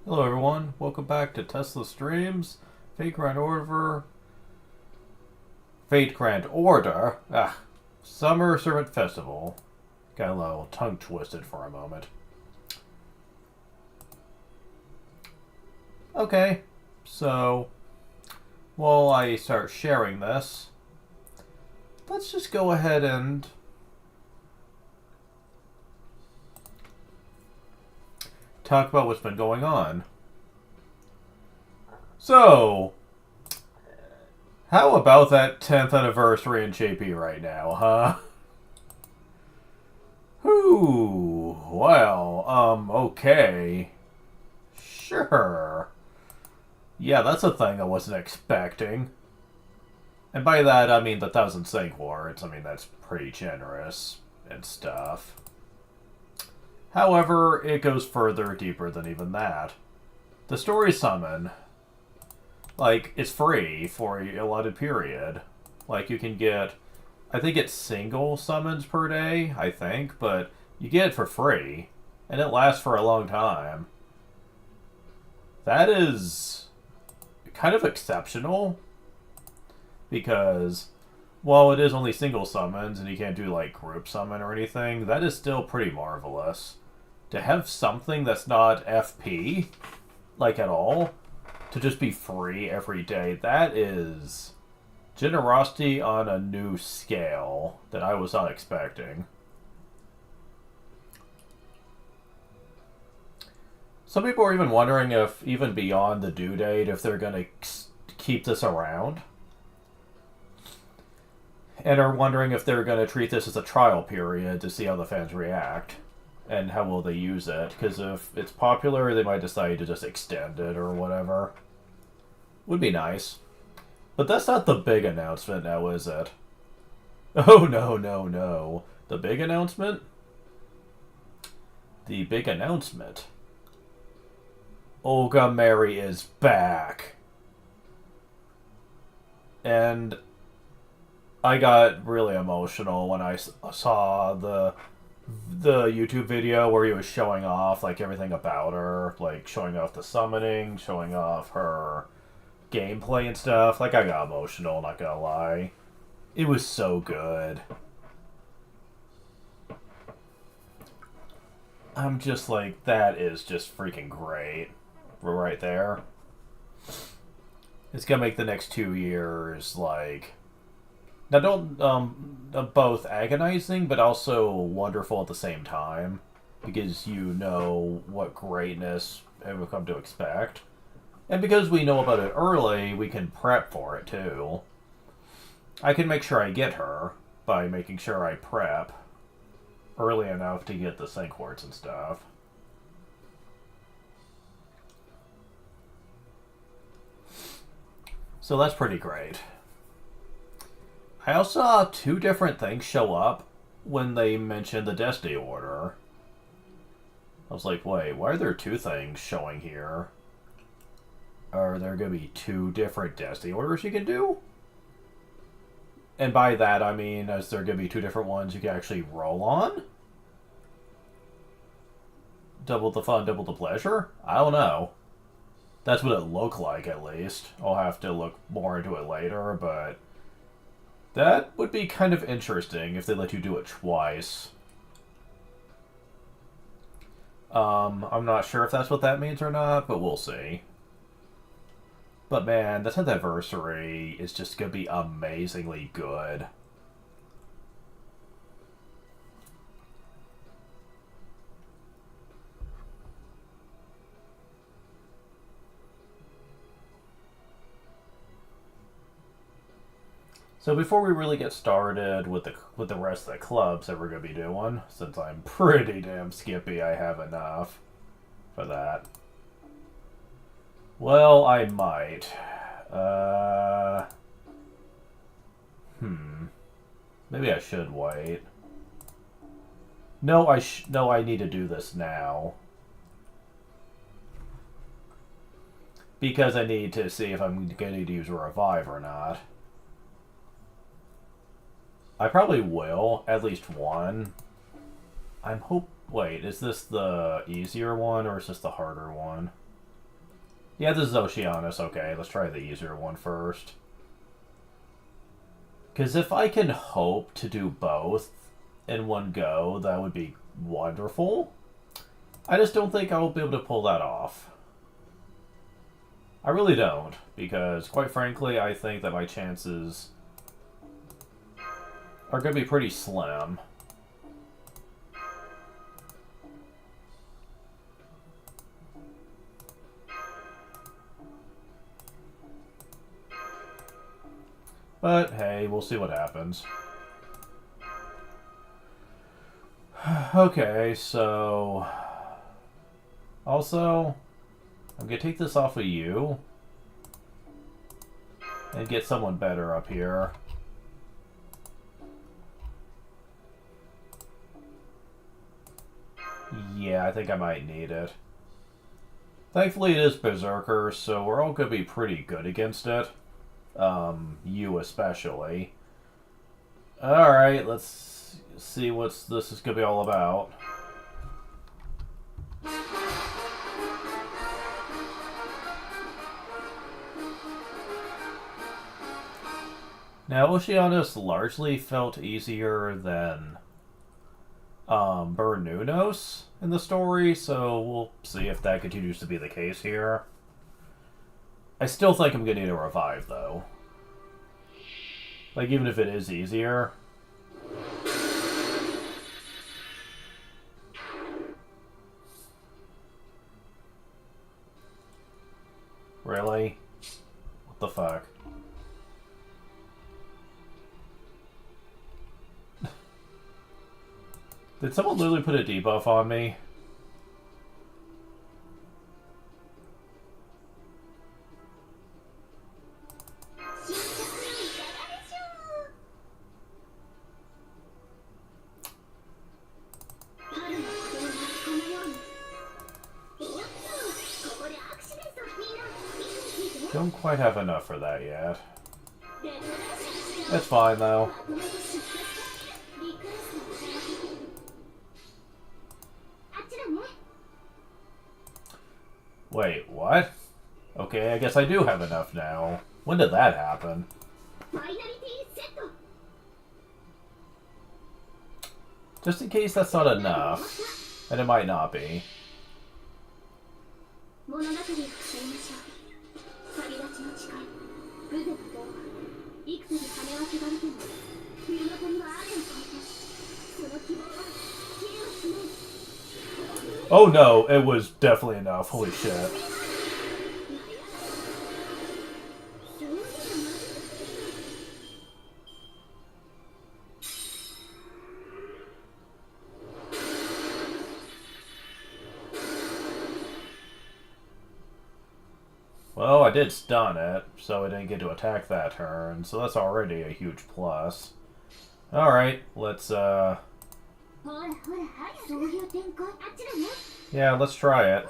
Hello everyone, welcome back to Tesla Streams. Fate Grand Order. Fate Grand Order. Summer Servant Festival. Got a little tongue twisted for a moment. Okay, so while I start sharing this, let's just go ahead and talk about what's been going on. So, how about that 10th anniversary in JP right now, huh? Ooh, well, okay. Sure. Yeah, that's a thing I wasn't expecting. And by that, I mean the 1,000 sync wards. I mean, that's pretty generous and stuff. However, it goes further deeper than even that. The story summon, like, it's free for a allotted period. Like, you can get, I think it's single summons per day, I think, but you get it for free, and it lasts for a long time. That is kind of exceptional, because while it is only single summons and you can't do, like, group summon or anything, that is still pretty marvelous. To have something that's not FP, like, at all, to just be free every day, that is generosity on a new scale that I was not expecting. Some people are even wondering if, even beyond the due date, if they're going to keep this around. And are wondering if they're going to treat this as a trial period to see how the fans react. And how will they use it? Because if it's popular, they might decide to just extend it or whatever. Would be nice. But that's not the big announcement now, is it? Oh, no, no, no. The big announcement? The big announcement. Olga Mary is back. And I got really emotional when I saw the YouTube video where he was showing off, like, everything about her, like, showing off the summoning, showing off her gameplay and stuff. Like, I got emotional, not gonna lie. It was so good. I'm just like, that is just freaking great. Right there. It's gonna make the next 2 years, like, now don't, both agonizing, but also wonderful at the same time. Because you know what greatness we've come to expect. And because we know about it early, we can prep for it, too. I can make sure I get her by making sure I prep early enough to get the sync wards and stuff. So that's pretty great. I also saw 2 different things show up when they mentioned the Destiny Order. I was like, wait, why are there 2 things showing here? Are there going to be 2 different Destiny Orders you can do? And by that, I mean, is there going to be 2 different ones you can actually roll on? Double the fun, double the pleasure? I don't know. That's what it looked like, at least. I'll have to look more into it later, but that would be kind of interesting if they let you do it twice. I'm not sure if that's what that means or not, but we'll see. But man, the 10th anniversary is just going to be amazingly good. So before we really get started with the rest of the clubs that we're going to be doing, since I'm pretty damn skippy, I have enough for that. Well, I might. Maybe I should wait. No, I need to do this now. Because I need to see if I'm going to use a revive or not. I probably will, at least one. Wait, is this the easier one or is this the harder one? Yeah, this is Oceanos. Okay, let's try the easier one first. Because if I can hope to do both in one go, that would be wonderful. I just don't think I'll be able to pull that off. I really don't, because quite frankly, I think that my chances are going to be pretty slim. But hey, we'll see what happens. Okay, so... Also, I'm going to take this off of you. And get someone better up here. Yeah, I think I might need it. Thankfully it is Berserker, so we're all going to be pretty good against it. You especially. Alright, let's see what this is going to be all about. Now, Oceanos largely felt easier than Bernunos in the story, so we'll see if that continues to be the case here. I still think I'm going to need a revive, though. Like, even if it is easier. Really? What the fuck? Did someone literally put a debuff on me? Don't quite have enough for that yet. That's fine, though. Wait, what? Okay, I guess I do have enough now. When did that happen? Just in case that's not enough. And it might not be. Oh no, it was definitely enough. Holy shit. Well, I did stun it, so I didn't get to attack that turn, so that's already a huge plus. Alright, let's, yeah, let's try it.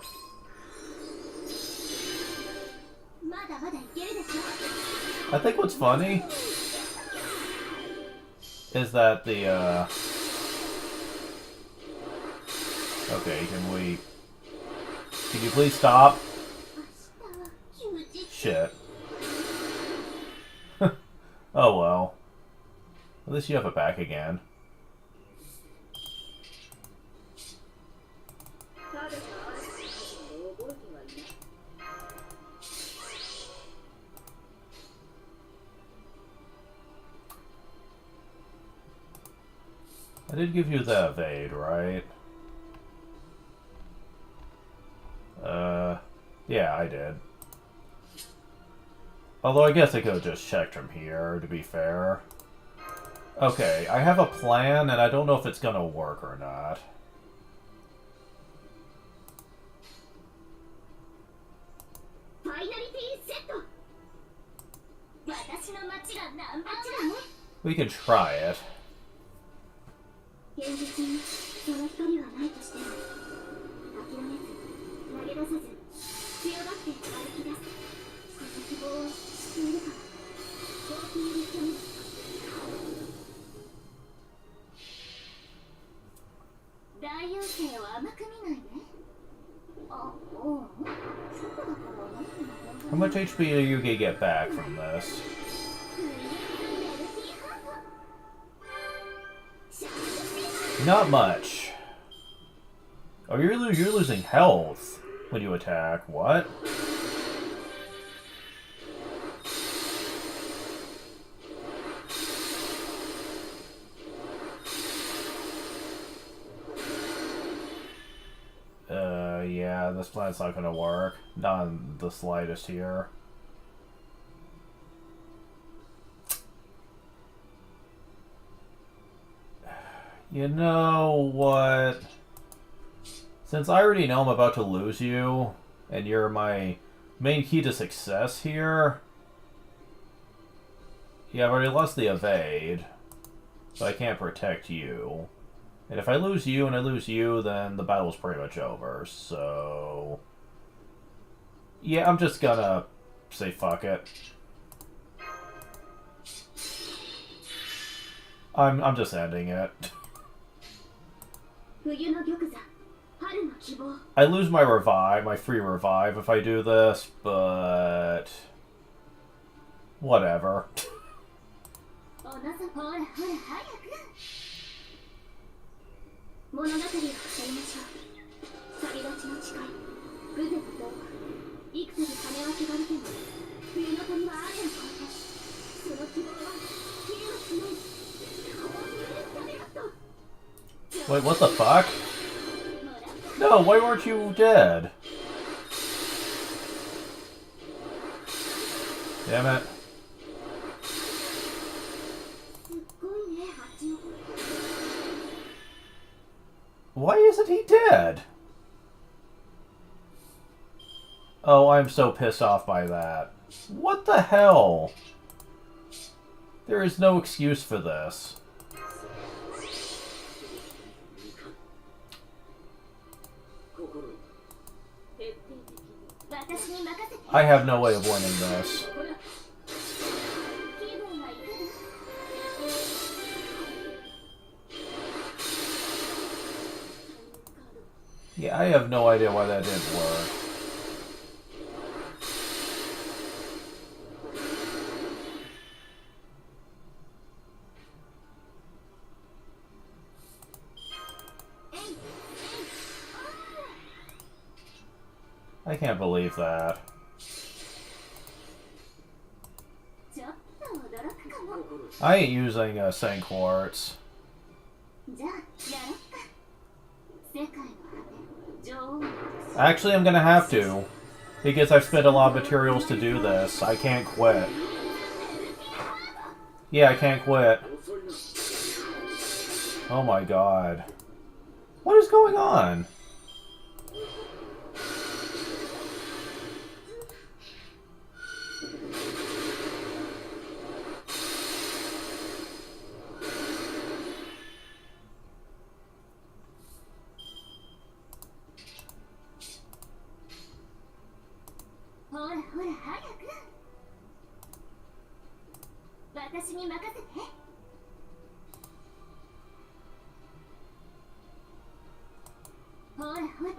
I think what's funny is that the, okay, can you please stop? Shit. Oh well. At least you have it back again. I did give you the evade, right? Yeah, I did. Although I guess I could have just checked from here, to be fair. Okay, I have a plan, and I don't know if it's gonna work or not. We can try it. How much HP do you get back from this? Not much. Oh, you're losing health when you attack. What? Yeah, this plan's not gonna work. Not in the slightest here. You know what? Since I already know I'm about to lose you, and you're my main key to success here... Yeah, I've already lost the evade, but I can't protect you. And if I lose you and I lose you, then the battle's pretty much over, so... Yeah, I'm just gonna say fuck it. I'm just ending it. I lose my revive, my free revive if I do this, but... Whatever. Wait, what the fuck? No, why weren't you dead? Damn it. Why isn't he dead? Oh, I'm so pissed off by that. What the hell? There is no excuse for this. I have no way of winning this. Yeah, I have no idea why that didn't work. I can't believe that. I ain't using Saint Quartz. Actually, I'm gonna have to. Because I've spent a lot of materials to do this. I can't quit. Yeah, I can't quit. Oh my god. What is going on?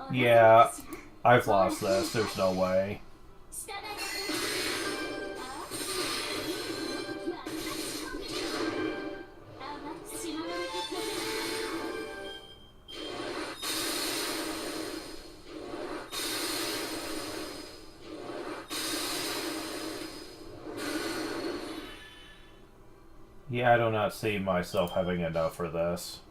Yeah, I've lost this. There's no way. Yeah, I do not see myself having enough for this.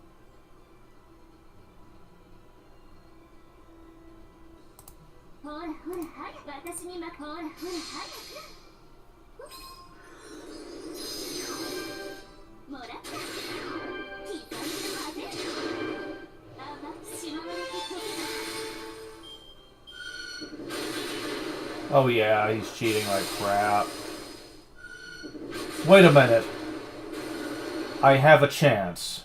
Oh yeah, he's cheating like crap. Wait a minute. I have a chance.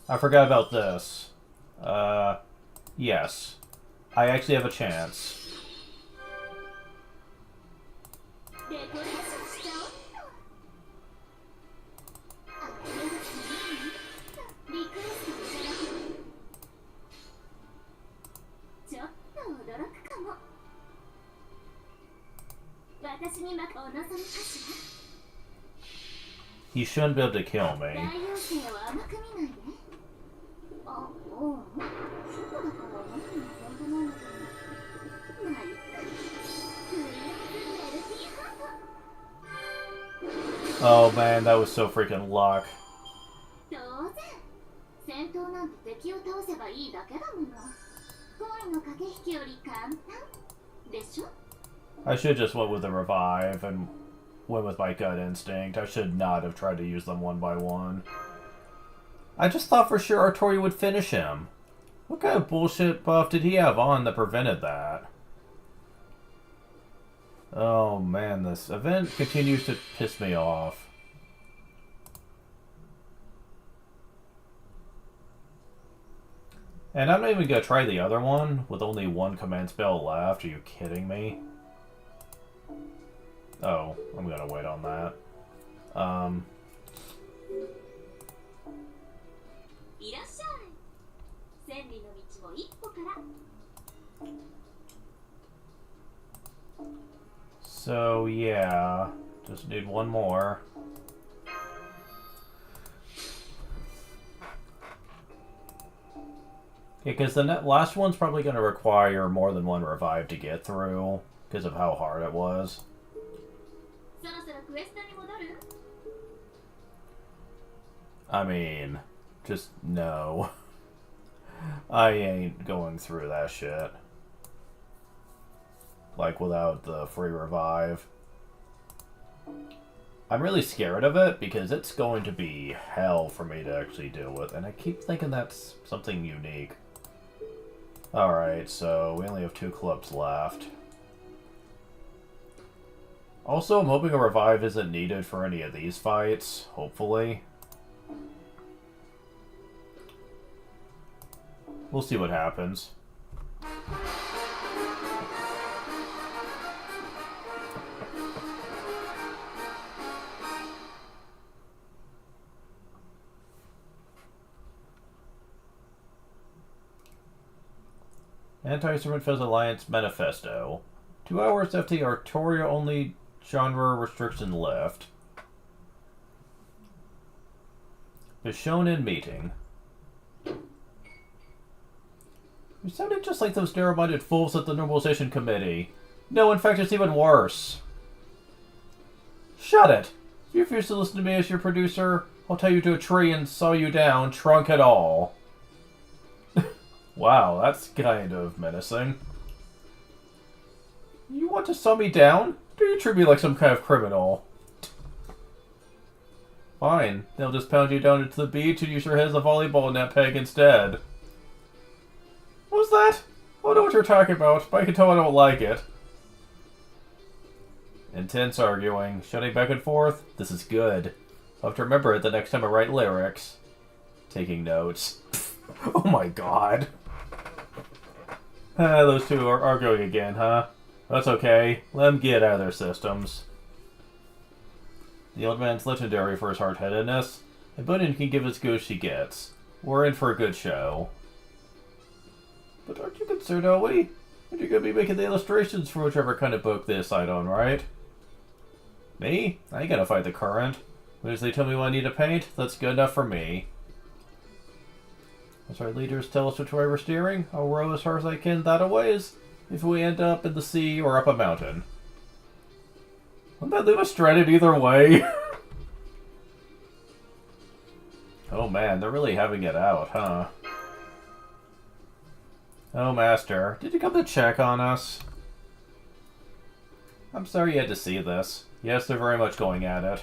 I forgot about this. Yes. I actually have a chance. He shouldn't be able to kill me. Oh man, that was so freaking luck. I should just went with the revive and went with my gut instinct. I should not have tried to use them one by one. I just thought for sure Artori would finish him. What kind of bullshit buff did he have on that prevented that? Oh man, this event continues to piss me off. And I'm not even gonna try the other one with only one command spell left. Are you kidding me? Oh, I'm gonna wait on that. So yeah, just need one more. Yeah, because the last one's probably going to require more than one revive to get through, because of how hard it was. I mean, just no. I ain't going through that shit. Like, without the free revive. I'm really scared of it, because it's going to be hell for me to actually deal with, and I keep thinking that's something unique. Alright, so we only have 2 clubs left. Also, I'm hoping a revive isn't needed for any of these fights, hopefully. We'll see what happens. Anti-Servant Alliance Manifesto. 2 hours after the Artoria-only genre restriction lift. The Shonen meeting. You sounded just like those narrow-minded fools at the Normalization Committee. No, in fact, it's even worse. Shut it! If you refuse to listen to me as your producer, I'll tie you to a tree and saw you down, trunk and all. Wow, that's kind of menacing. You want to saw me down? Do you treat me like some kind of criminal? Fine, they'll just pound you down into the beach and use your head as a volleyball net peg instead. What was that? I don't know what you're talking about, but I can tell I don't like it. Intense arguing, shouting back and forth. This is good. I'll have to remember it the next time I write lyrics. Taking notes. Oh my god. Those two are arguing again, huh? That's okay. Let them get out of their systems. The old man's legendary for his hard-headedness, and Bunyan can give as good as she gets. We're in for a good show. But aren't you concerned, Owie? You're going to be making the illustrations for whichever kind of book they decide on, right? Me? I ain't gonna fight the current. As they tell me what I need to paint, that's good enough for me. As our leaders tell us which way we're steering, I'll row as hard as I can that a ways, if we end up in the sea or up a mountain. Wouldn't that leave us stranded either way? Oh man, they're really having it out, huh? Oh, Master, did you come to check on us? I'm sorry you had to see this. Yes, they're very much going at it.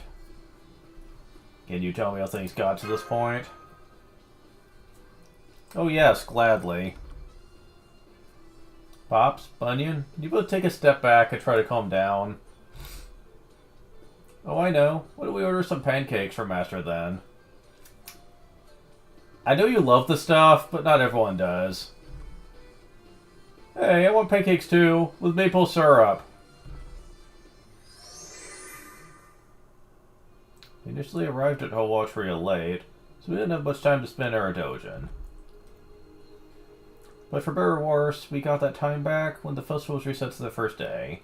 Can you tell me how things got to this point? Oh yes, gladly. Pops, Bunyan, you both take a step back and try to calm down. Oh, I know. Why don't we order some pancakes for Master then? I know you love the stuff, but not everyone does. Hey, I want pancakes too, with maple syrup. We initially arrived at Howatch real late, so we didn't have much time to spend our dojin. But for better or worse, we got that time back when the festival was reset to the first day.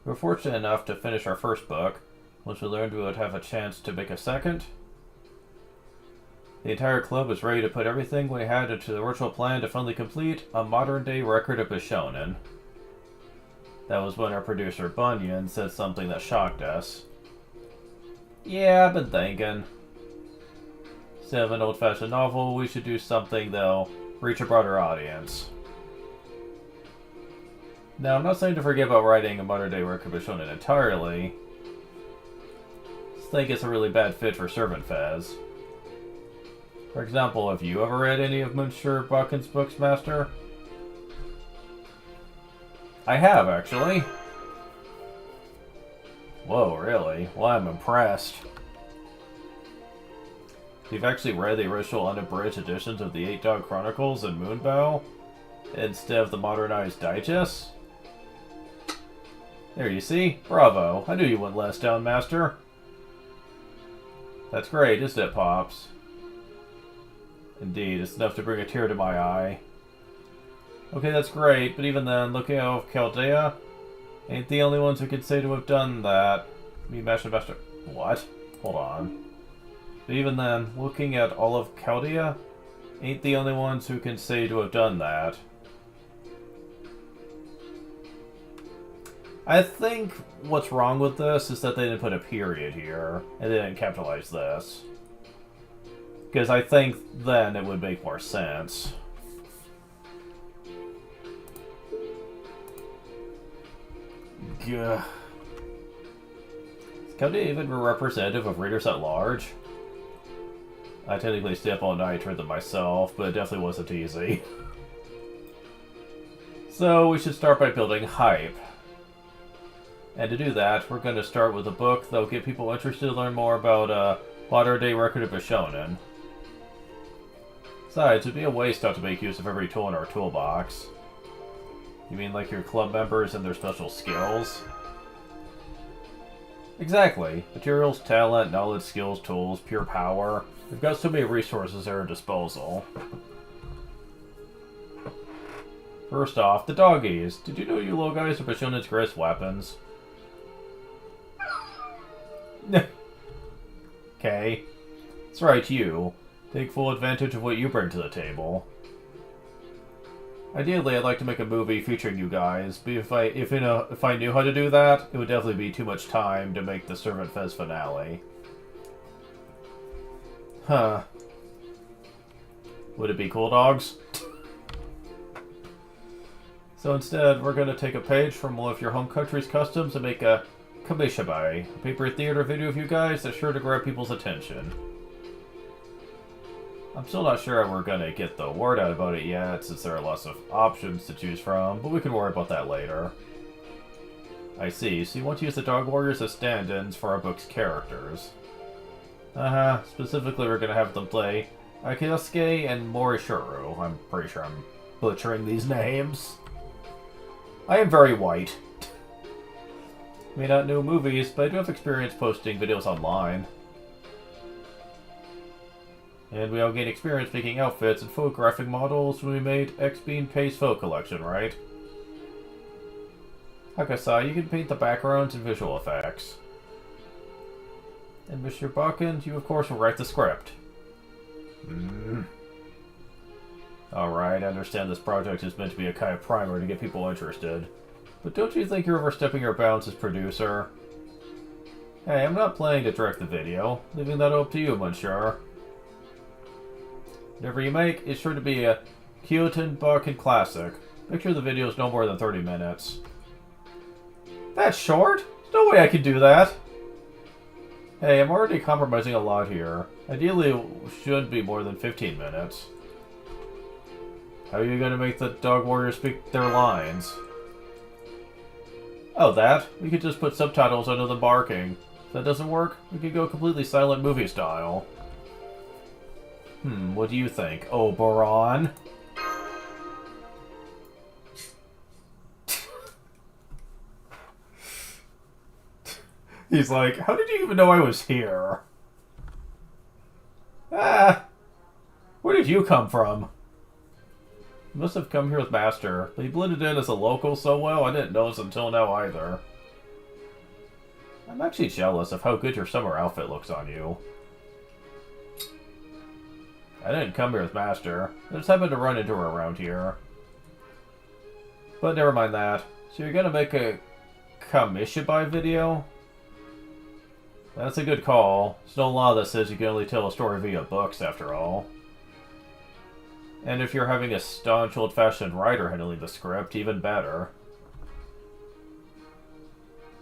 We were fortunate enough to finish our first book. Once we learned we would have a chance to make a second, the entire club was ready to put everything we had into the original plan to finally complete a modern-day record of Bishonen. That was when our producer, Bunyan, said something that shocked us. Yeah, I've been thinking. Instead of an old-fashioned novel, we should do something that'll reach a broader audience. Now, I'm not saying to forget about writing a modern-day record of Bishonen entirely. I just think it's a really bad fit for Servant Fez. For example, have you ever read any of Monsieur Buchan's books, Master? I have, actually. Whoa, really? Well, I'm impressed. You've actually read the original unabridged editions of the Eight Dog Chronicles and Moonbow instead of the modernized digests? There, you see? Bravo. I knew you wouldn't let us down, Master. That's great, isn't it, Pops? Indeed, it's enough to bring a tear to my eye. Okay, that's great, but even then, looking out of Chaldea, ain't the only ones who could say to have done that. Me, Master. What? Hold on. But even then, looking at all of Chaldea, ain't the only ones who can say to have done that. I think what's wrong with this is that they didn't put a period here, and they didn't capitalize this. Because I think then it would make more sense. Gah. Is Chaldea even representative of readers at large? I technically stay up all night to read them myself, but it definitely wasn't easy. So we should start by building hype. And to do that, we're going to start with a book that will get people interested to learn more about modern-day record of Bishonen. Besides, it would be a waste not to make use of every tool in our toolbox. You mean like your club members and their special skills? Exactly. Materials, talent, knowledge, skills, tools, pure power. We've got so many resources at our disposal. First off, the doggies. Did you know you little guys are Bishonen's greatest weapons? Okay. That's right, you. Take full advantage of what you bring to the table. Ideally, I'd like to make a movie featuring you guys, but if I knew how to do that, it would definitely be too much time to make the Servant Fez finale. Huh. Would it be cool, dogs? So instead, we're going to take a page from one of your home country's customs and make a kamishibai, a paper theater video of you guys that's sure to grab people's attention. I'm still not sure how we're going to get the word out about it yet, since there are lots of options to choose from, but we can worry about that later. I see, so you want to use the Dog Warriors as stand-ins for our book's characters. Specifically we're going to have them play Akinosuke and Morishuru. I'm pretty sure I'm butchering these names. I am very white. May not know movies, but I do have experience posting videos online. And we all gain experience making outfits and photographic models when we made X-Bean Pay's photo collection, right? Hakasai, you can paint the backgrounds and visual effects. And Mr. Buchan, you of course will write the script. Alright, I understand this project is meant to be a kind of primer to get people interested. But don't you think you're overstepping your bounds as producer? Hey, I'm not planning to direct the video. Leaving that up to you, Monsieur. Whatever you make, it's sure to be a Kyoton Buchan classic. Make sure the video is no more than 30 minutes. That's short? There's no way I can do that. Hey, I'm already compromising a lot here. Ideally, it should be more than 15 minutes. How are you going to make the Dog Warriors speak their lines? Oh, that? We could just put subtitles under them barking. If that doesn't work, we could go completely silent movie style. What do you think, Oberon? He's like, how did you even know I was here? Where did you come from? You must have come here with Master, but he blended in as a local so well I didn't notice until now either. I'm actually jealous of how good your summer outfit looks on you. I didn't come here with Master. I just happened to run into her around here. But never mind that. So you're gonna make a Kamishibai video? That's a good call. There's no law that says you can only tell a story via books, after all. And if you're having a staunch old-fashioned writer handling the script, even better.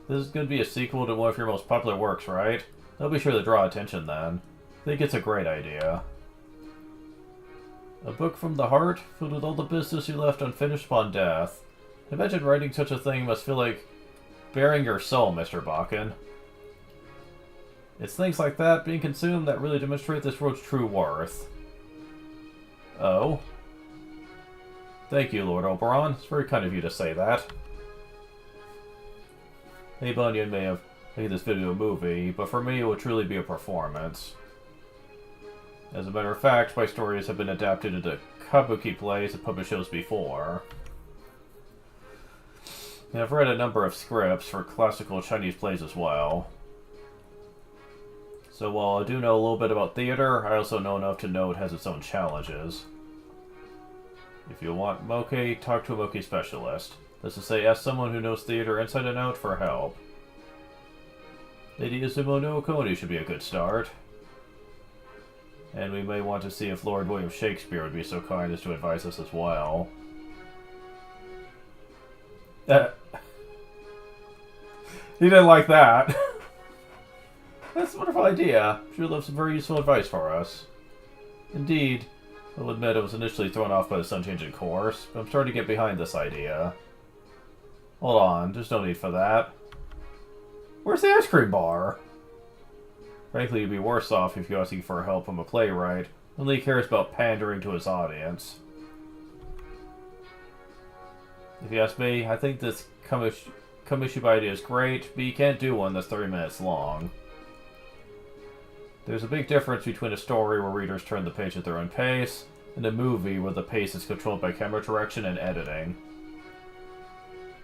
This is going to be a sequel to one of your most popular works, right? They'll be sure to draw attention then. I think it's a great idea. A book from the heart, filled with all the business you left unfinished upon death. Imagine writing such a thing must feel like bearing your soul, Mr. Bakken. It's things like that being consumed that really demonstrate this world's true worth. Oh? Thank you, Lord Oberon. It's very kind of you to say that. Hey, Bunyan may have made this video a movie, but for me it would truly be a performance. As a matter of fact, my stories have been adapted into kabuki plays and puppet shows before. And I've read a number of scripts for classical Chinese plays as well. So while I do know a little bit about theater, I also know enough to know it has its own challenges. If you want moke, talk to a moke specialist. That's to say, ask someone who knows theater inside and out for help. Lady Izumo no Okoni should be a good start. And we may want to see if Lord William Shakespeare would be so kind as to advise us as well. He didn't like that. That's a wonderful idea. She would have some very useful advice for us. Indeed, I'll admit I was initially thrown off by the sun changing course, but I'm starting to get behind this idea. Hold on, there's no need for that. Where's the ice cream bar? Frankly, you'd be worse off if you're asking for help from a playwright, who only cares about pandering to his audience. If you ask me, I think this Kamishibai idea is great, but you can't do one that's 30 minutes long. There's a big difference between a story where readers turn the page at their own pace, and a movie where the pace is controlled by camera direction and editing.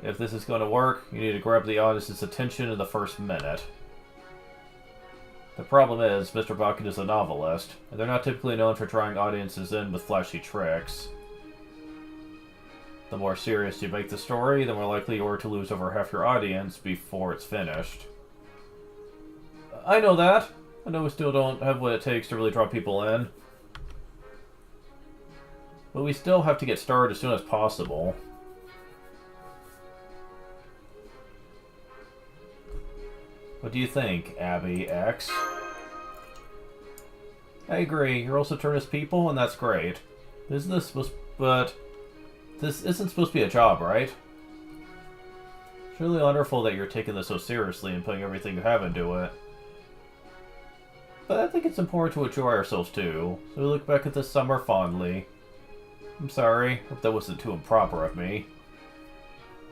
If this is going to work, you need to grab the audience's attention in the first minute. The problem is, Mr. Bakken is a novelist, and they're not typically known for drawing audiences in with flashy tricks. The more serious you make the story, the more likely you are to lose over half your audience before it's finished. I know that. I know we still don't have what it takes to really draw people in. But we still have to get started as soon as possible. What do you think, Abby X? I agree. You're also Turner's people, and that's great. Isn't this supposed... But... This isn't supposed to be a job, right? It's really wonderful that you're taking this so seriously and putting everything you have into it. But I think it's important to enjoy ourselves too, so we look back at this summer fondly. I'm sorry, hope that wasn't too improper of me.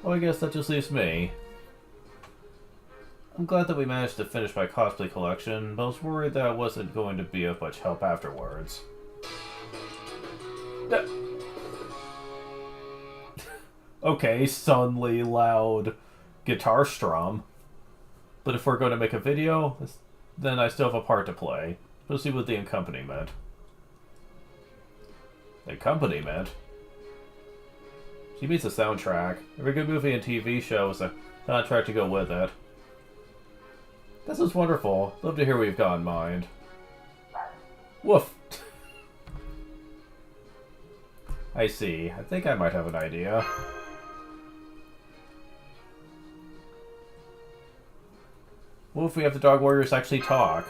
Oh, I guess that just leaves me. I'm glad that we managed to finish my cosplay collection, but I was worried that I wasn't going to be of much help afterwards. Okay, suddenly loud guitar strum. But if we're going to make a video, then I still have a part to play, especially with the accompaniment. Accompaniment? She means the soundtrack. Every good movie and TV show has a soundtrack to go with it. This is wonderful. Love to hear what you've got in mind. Woof. I see. I think I might have an idea. What if we have the dog warriors actually talk?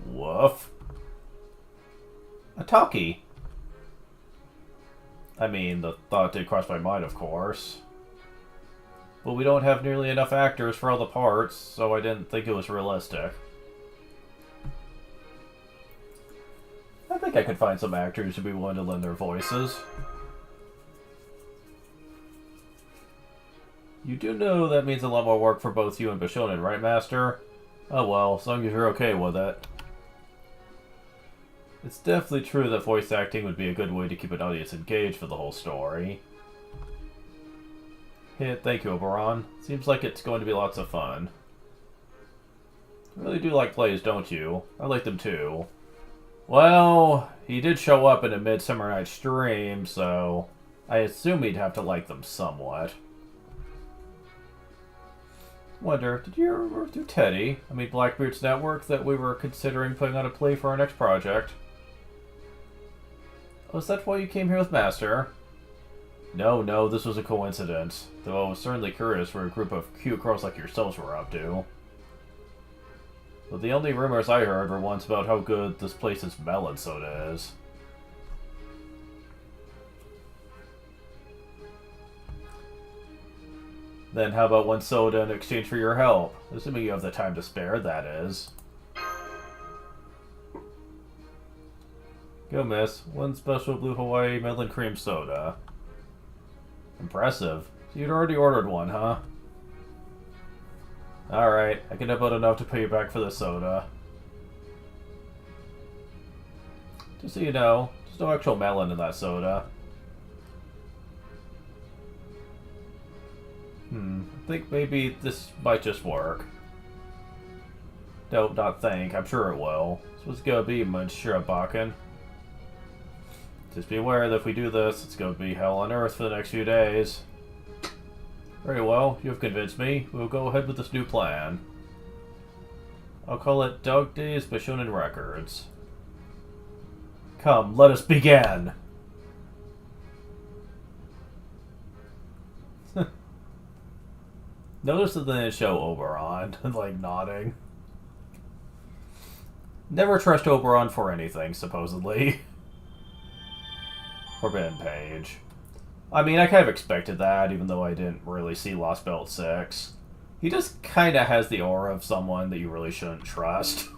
Woof. A talkie. I mean, the thought did cross my mind, of course. But we don't have nearly enough actors for all the parts, so I didn't think it was realistic. I think I could find some actors who'd be willing to lend their voices. You do know that means a lot more work for both you and Bishonen, right, Master? Oh well, as long as you're okay with it. It's definitely true that voice acting would be a good way to keep an audience engaged for the whole story. Yeah, thank you, Oberon. Seems like it's going to be lots of fun. You really do like plays, don't you? I like them too. Well, he did show up in a Midsummer Night's Stream, so I assume he'd have to like them somewhat. Wonder, did you ever do Teddy? I mean, Blackbeard's network that we were considering putting on a play for our next project. Oh, is that why you came here with Master? No, this was a coincidence. Though I was certainly curious what a group of cute girls like yourselves were up to. But the only rumors I heard were ones about how good this place's melon soda is. Then how about one soda in exchange for your help? Assuming you have the time to spare, that is. Go, miss. One special Blue Hawaii melon cream soda. Impressive. So you'd already ordered one, huh? Alright, I can about enough to pay you back for the soda. Just so you know, there's no actual melon in that soda. I think maybe this might just work. No, not think. I'm sure it will. It's what's gonna be, Munchirabakken. Just be aware that if we do this, it's gonna be hell on earth for the next few days. Very well, you have convinced me. We'll go ahead with this new plan. I'll call it Dog Days by Shonen Records. Come, let us begin! Notice that they didn't show Oberon, like, nodding. Never trust Oberon for anything, supposedly. Forbidden Page. I mean, I kind of expected that, even though I didn't really see Lost Belt 6. He just kind of has the aura of someone that you really shouldn't trust.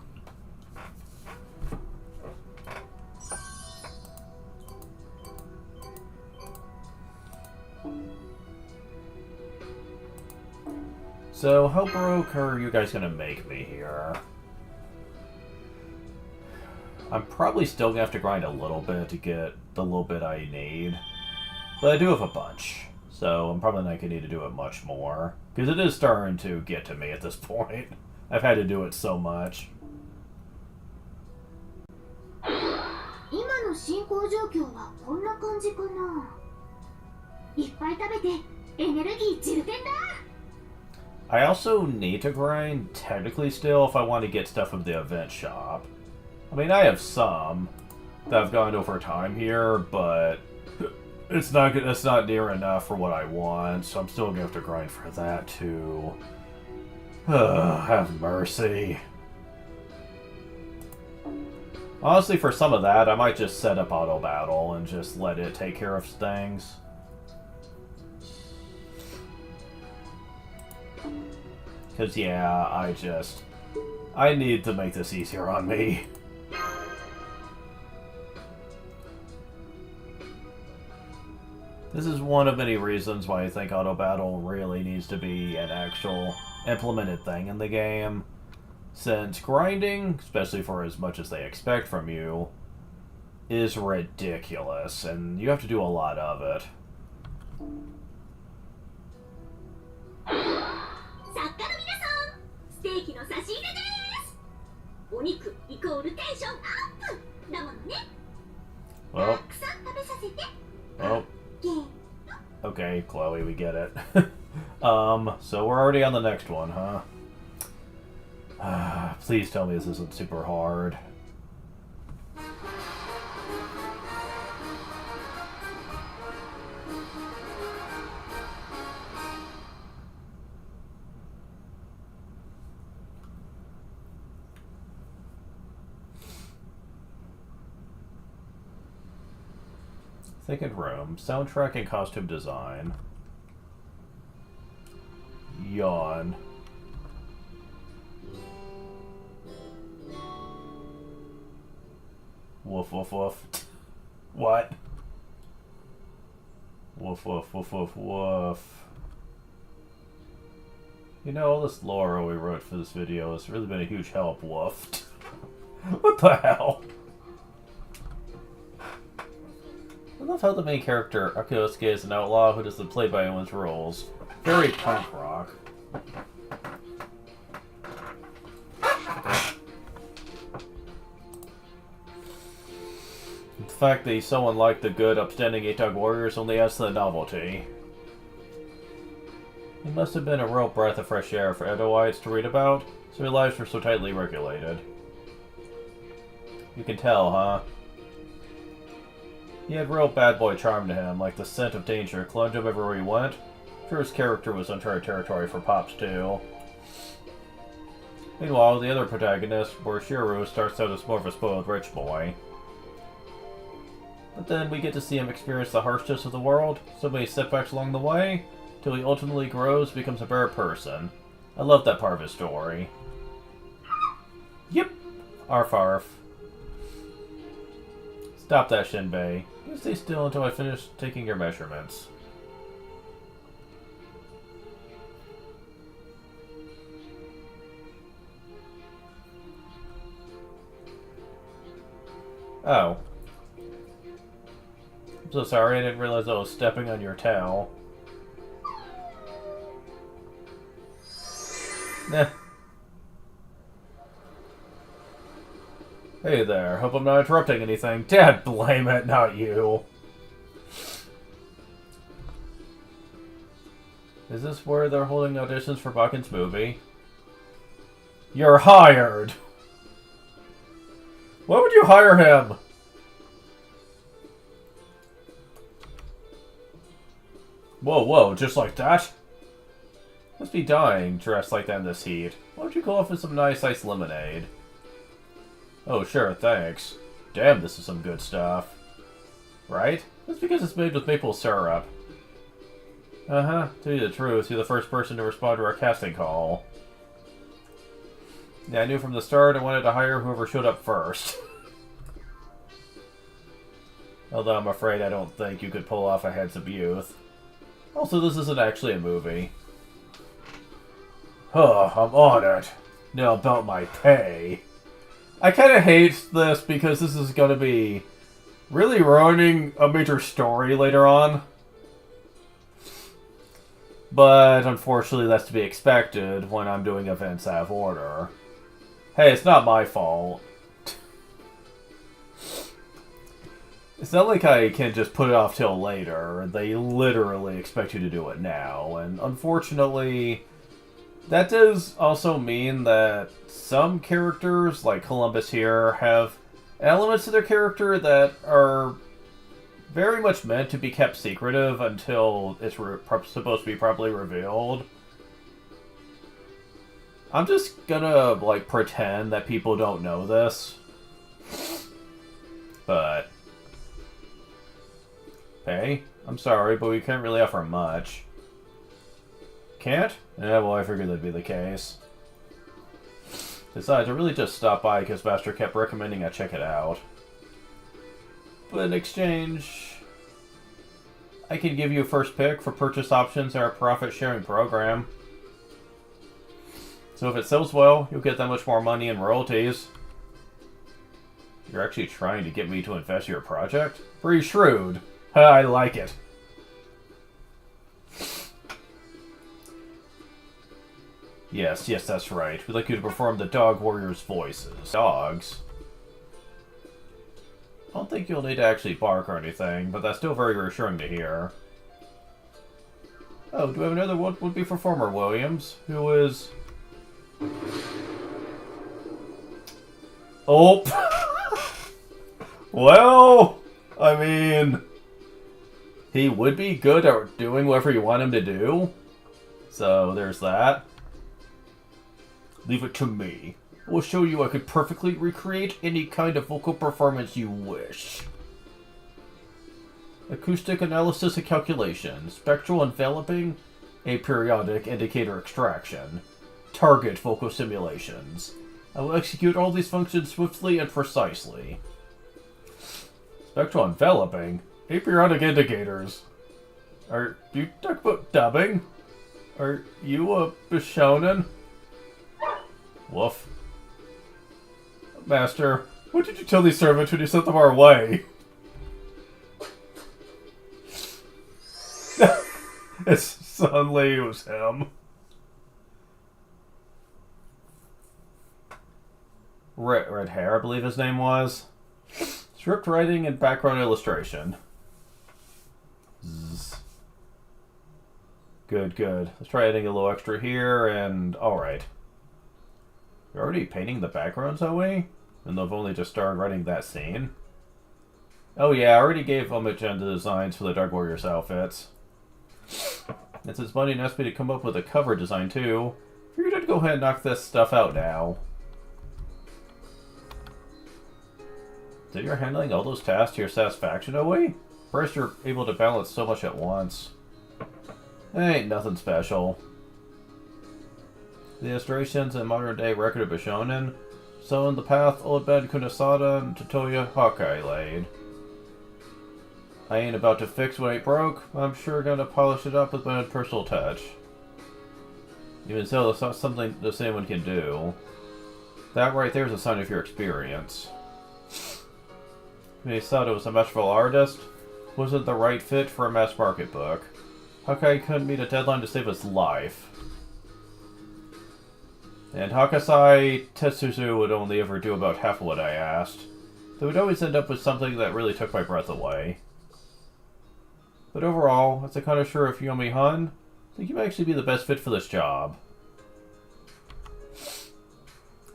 So, how broke are you guys gonna make me here? I'm probably still gonna have to grind a little bit to get the little bit I need. But I do have a bunch, so I'm probably not gonna need to do it much more. Because it is starting to get to me at this point. I've had to do it so much. 今の進行状況はこんな感じかな。いっぱい食べてエネルギー充填だ。 I also need to grind, technically still, if I want to get stuff from the event shop. I mean, I have some that I've gone over time here, but it's not near enough for what I want, so I'm still going to have to grind for that, too. Have mercy. Honestly, for some of that, I might just set up auto battle and just let it take care of things. Because, yeah, I need to make this easier on me. This is one of many reasons why I think auto battle really needs to be an actual implemented thing in the game. Since grinding, especially for as much as they expect from you, is ridiculous, and you have to do a lot of it. ステーキの差し入れです。お肉イコールテンションアップだものね。たくさん食べさせて。Oh. Okay, Chloe, we get it. So we're already on the next one, huh? Please tell me this isn't super hard. Second room. Soundtrack and costume design. Yawn. Woof, woof, woof. What? Woof, woof, woof, woof, woof. You know, all this lore we wrote for this video has really been a huge help, woof. What the hell? I love how the main character, Okeanos, is an outlaw who doesn't play by anyone's rules. Very punk rock. The fact that he's so unlike the good, upstanding Atog warriors only adds to the novelty. He must have been a real breath of fresh air for Edoites to read about, so their lives were so tightly regulated. You can tell, huh? He had real bad boy charm to him, like the scent of danger clung to him everywhere he went. I'm sure his character was uncharted territory for Pops, too. Meanwhile, the other protagonist, Borshiru, starts out as more of a spoiled rich boy. But then we get to see him experience the harshness of the world, so many setbacks along the way, till he ultimately grows, becomes a better person. I love that part of his story. Yep. Arf arf. Stop that, Shinbei. You stay still until I finish taking your measurements. Oh. I'm so sorry, I didn't realize I was stepping on your towel. Nah. Hey there, hope I'm not interrupting anything. Dad, blame it, not you. Is this where they're holding auditions for Baken's movie? You're hired! Why would you hire him? Whoa, whoa, just like that? Must be dying, dressed like that in this heat. Why don't you go off with some nice ice lemonade? Oh, sure, thanks. Damn, this is some good stuff. Right? That's because it's made with maple syrup. Uh-huh. To tell you the truth, you're the first person to respond to our casting call. Yeah, I knew from the start I wanted to hire whoever showed up first. Although I'm afraid I don't think you could pull off a handsome youth. Also, this isn't actually a movie. Huh, I'm on it. Now about my pay. I kind of hate this because this is going to be really ruining a major story later on. But unfortunately, that's to be expected when I'm doing events out of order. Hey, it's not my fault. It's not like I can just put it off till later. They literally expect you to do it now. And unfortunately, that does also mean that some characters, like Columbus here, have elements to their character that are very much meant to be kept secretive until it's supposed to be properly revealed. I'm just gonna, like, pretend that people don't know this. But hey, I'm sorry, but we can't really offer much. Can't? Yeah, well, I figured that'd be the case. Besides, I really just stopped by because Master kept recommending I check it out. But in exchange, I can give you a first pick for purchase options in our profit-sharing program. So if it sells well, you'll get that much more money in royalties. You're actually trying to get me to invest in your project? Pretty shrewd. I like it. Yes, that's right. We'd like you to perform the dog warrior's voices. Dogs? I don't think you'll need to actually bark or anything, but that's still very reassuring to hear. Oh, do we have another would-be performer, Williams, who is... Oh! Well, I mean... he would be good at doing whatever you want him to do. So, there's that. Leave it to me. I will show you I could perfectly recreate any kind of vocal performance you wish. Acoustic analysis and calculation. Spectral enveloping. Aperiodic indicator extraction. Target vocal simulations. I will execute all these functions swiftly and precisely. Spectral enveloping? Aperiodic indicators. Are you talking about dubbing? Are you a Bishonen? Woof. Master, what did you tell these servants when you sent them our way? It's Suddenly it was him. Red hair, I believe his name was. Script writing and background illustration. Zzz. Good, good. Let's try adding a little extra here, and alright. You're already painting the backgrounds, are we? And they've only just started writing that scene. Oh yeah, I already gave homage on the designs for the Dark Warriors outfits. And since Bunny asked me to come up with a cover design too, figured I'd go ahead and knock this stuff out now. So you're handling all those tasks to your satisfaction, Oe? First, you're able to balance so much at once. Ain't nothing special. The illustrations and modern-day record of Bishonen, so in the path Old Ben Kunisada and Totoya Hawkeye laid. I ain't about to fix what ain't broke. I'm sure gonna polish it up with my own personal touch. Even so, that's not something this anyone can do. That right there is a sign of your experience. Kunisada was a masterful artist. Wasn't the right fit for a mass market book. Hawkeye couldn't meet a deadline to save his life. And Hakasai Tetsuzu would only ever do about half of what I asked. They would always end up with something that really took my breath away. But overall, as a kind of sure of Yomi Hun, I think you might actually be the best fit for this job.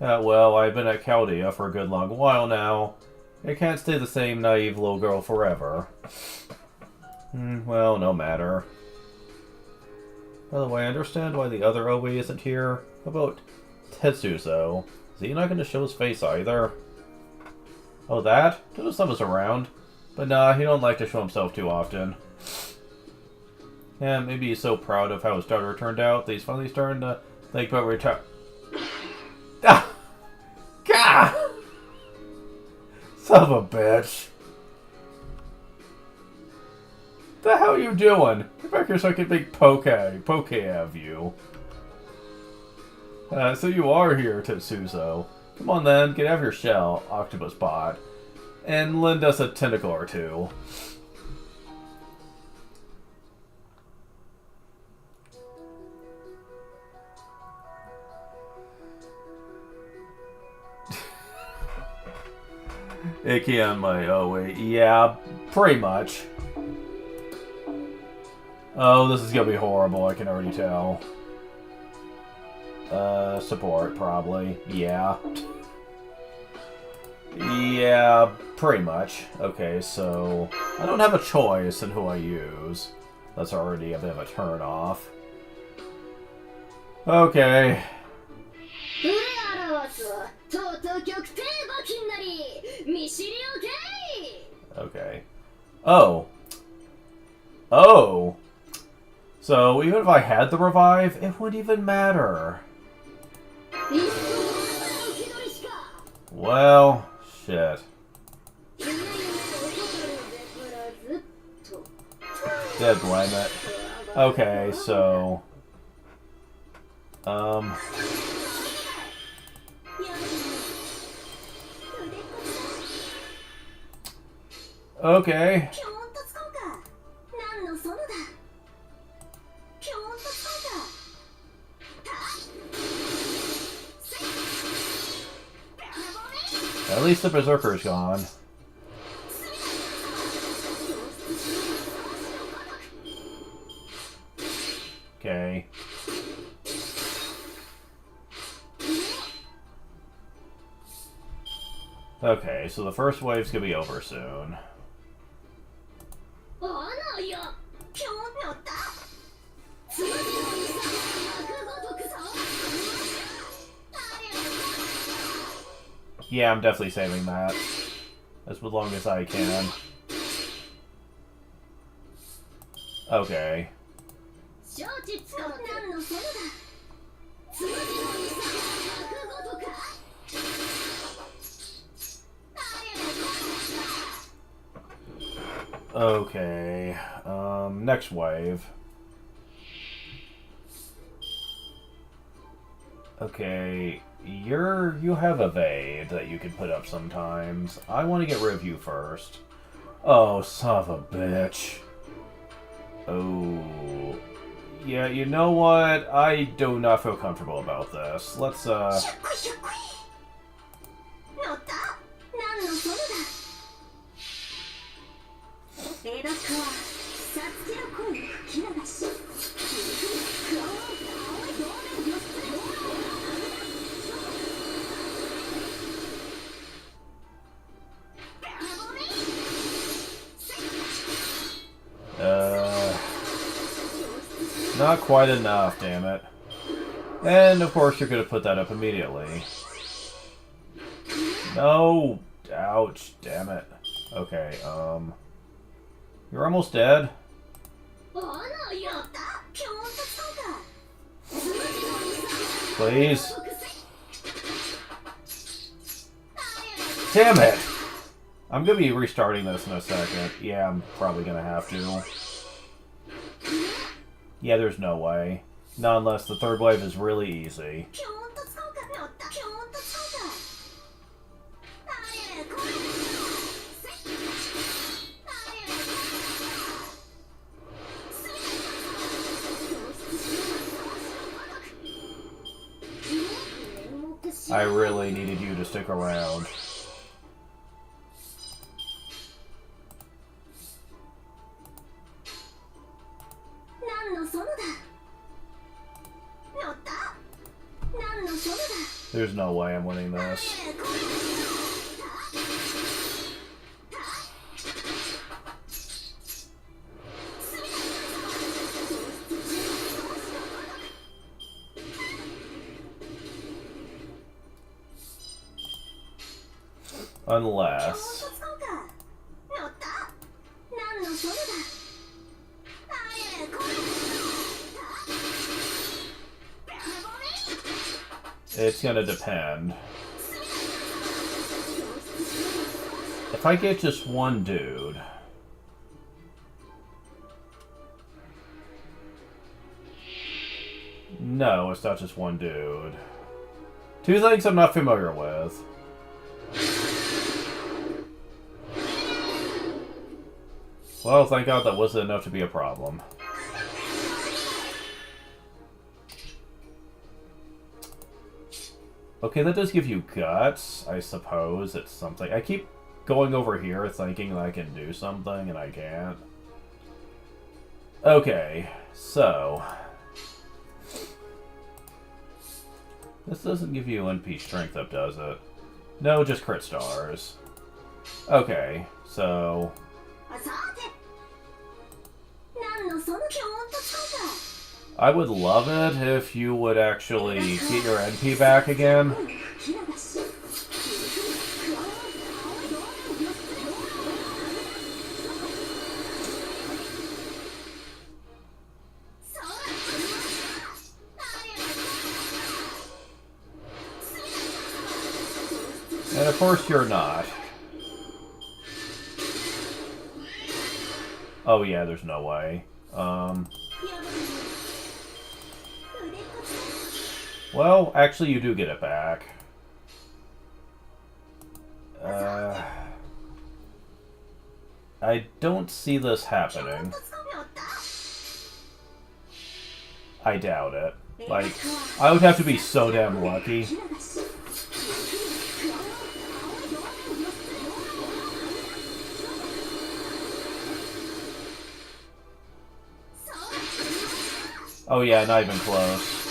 Well, I've been at Chaldea for a good long while now. I can't stay the same naive little girl forever. Well, no matter. By the way, I understand why the other Oe isn't here. How about Tetsuzo? Is he not going to show his face either? Oh, that? Totosan was around. But nah, he don't like to show himself too often. Yeah, maybe he's so proud of how his daughter turned out that he's finally starting to think about retire. Ah! Gah! Son of a bitch. The hell are you doing? Get back here so I can make poke of you. So you are here, Tetsuzo. Come on then, get out of your shell, octopus bot, and lend us a tentacle or two. Icky on my Oe. Yeah, pretty much. Oh, this is gonna be horrible, I can already tell. Support, probably. Yeah. Yeah, pretty much. Okay, so I don't have a choice in who I use. That's already a bit of a turn off. Okay. Okay. Oh. Oh. So even if I had the revive, it wouldn't even matter. Well, shit. Dead blame it. Okay, so... Okay. At least the Berserker's gone. Okay. Okay, so the first wave's gonna be over soon. Yeah, I'm definitely saving that. As long as I can. Okay. Okay. Next wave. Okay, you have evade that you can put up sometimes. I want to get rid of you first. Oh, son of a bitch. Oh, Yeah, you know what? I do not feel comfortable about this. Let's, ひょっこいひょっこい。乗った。何のそれだ。江戸川さつきの声に吹き流し。クワー青い同盟よっつれ。Not quite enough, damn it. And, of course, you're gonna put that up immediately. No! Ouch, damn it. Okay, You're almost dead? Please? Damn it! I'm gonna be restarting this in a second. Yeah, I'm probably gonna have to. Yeah, there's no way. Not unless the third wave is really easy. I really needed you to stick around. There's no way I'm winning this. Unless... It's gonna depend. If I get just one dude... No, it's not just one dude. Two things I'm not familiar with. Well, thank God that wasn't enough to be a problem. Okay, that does give you guts, I suppose. It's something. I keep going over here thinking that I can do something, and I can't. Okay, so... This doesn't give you NP strength up, does it? No, just crit stars. Okay, so... I would love it if you would actually get your NP back again. And of course you're not. Oh yeah, there's no way. Well, actually you do get it back. I don't see this happening. I doubt it. Like, I would have to be so damn lucky. Oh yeah, not even close.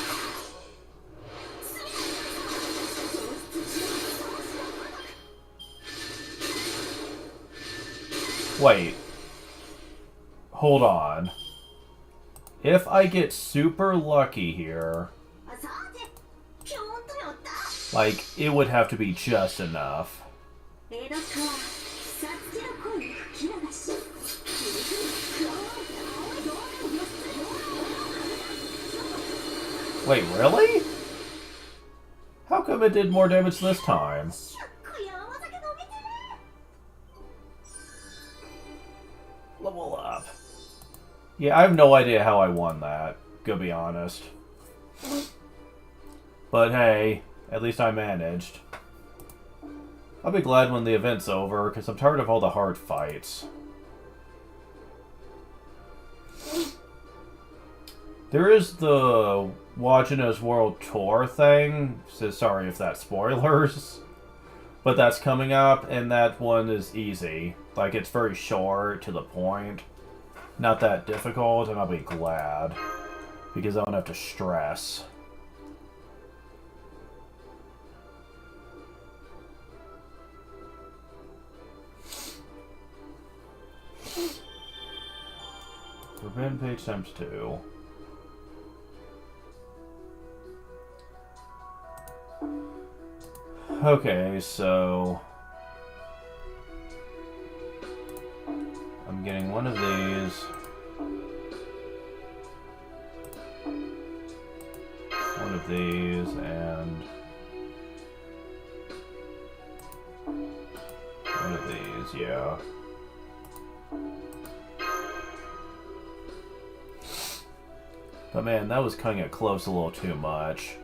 Wait. Hold on. If I get super lucky here... Like, it would have to be just enough. Wait, really? How come it did more damage this time? Level up. Yeah, I have no idea how I won that, to be honest. But hey, at least I managed. I'll be glad when the event's over, because I'm tired of all the hard fights. There is the Okeanos World Tour thing. So sorry if that's spoilers. But that's coming up, and that one is easy. Like, it's very short, to the point. Not that difficult, and I'll be glad. Because I don't have to stress. Forbidden page times 2. Okay, so I'm getting one of these. One of these, and one of these, yeah. But man, that was cutting it close a little too much.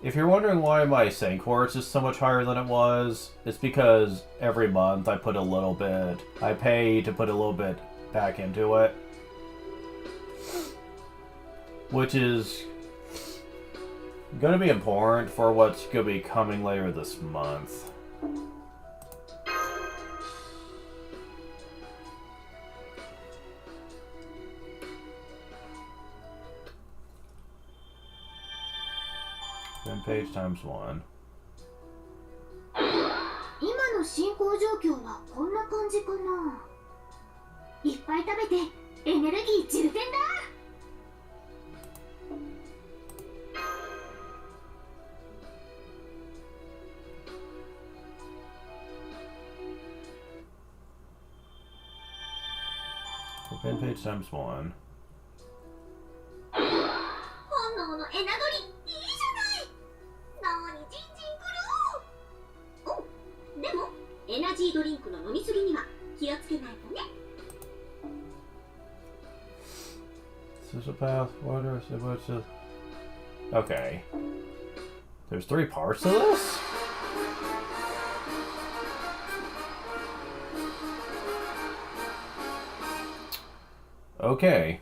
If you're wondering why my sync horse is so much higher than it was, it's because every month I put a little bit, I pay to put a little bit back into it. Which is going to be important for what's going to be coming later this month. Then page times 1. 今の進行状況はこんな感じかな。いっぱい食べてエネルギー充填だ。Then page times 1. 本能のエナドリいいじゃない。なにジンジンくる。お、でもエナジードリンクの飲みすぎには気をつけないとね。Sociopath, water, okay. There's 3 parts to this? Okay.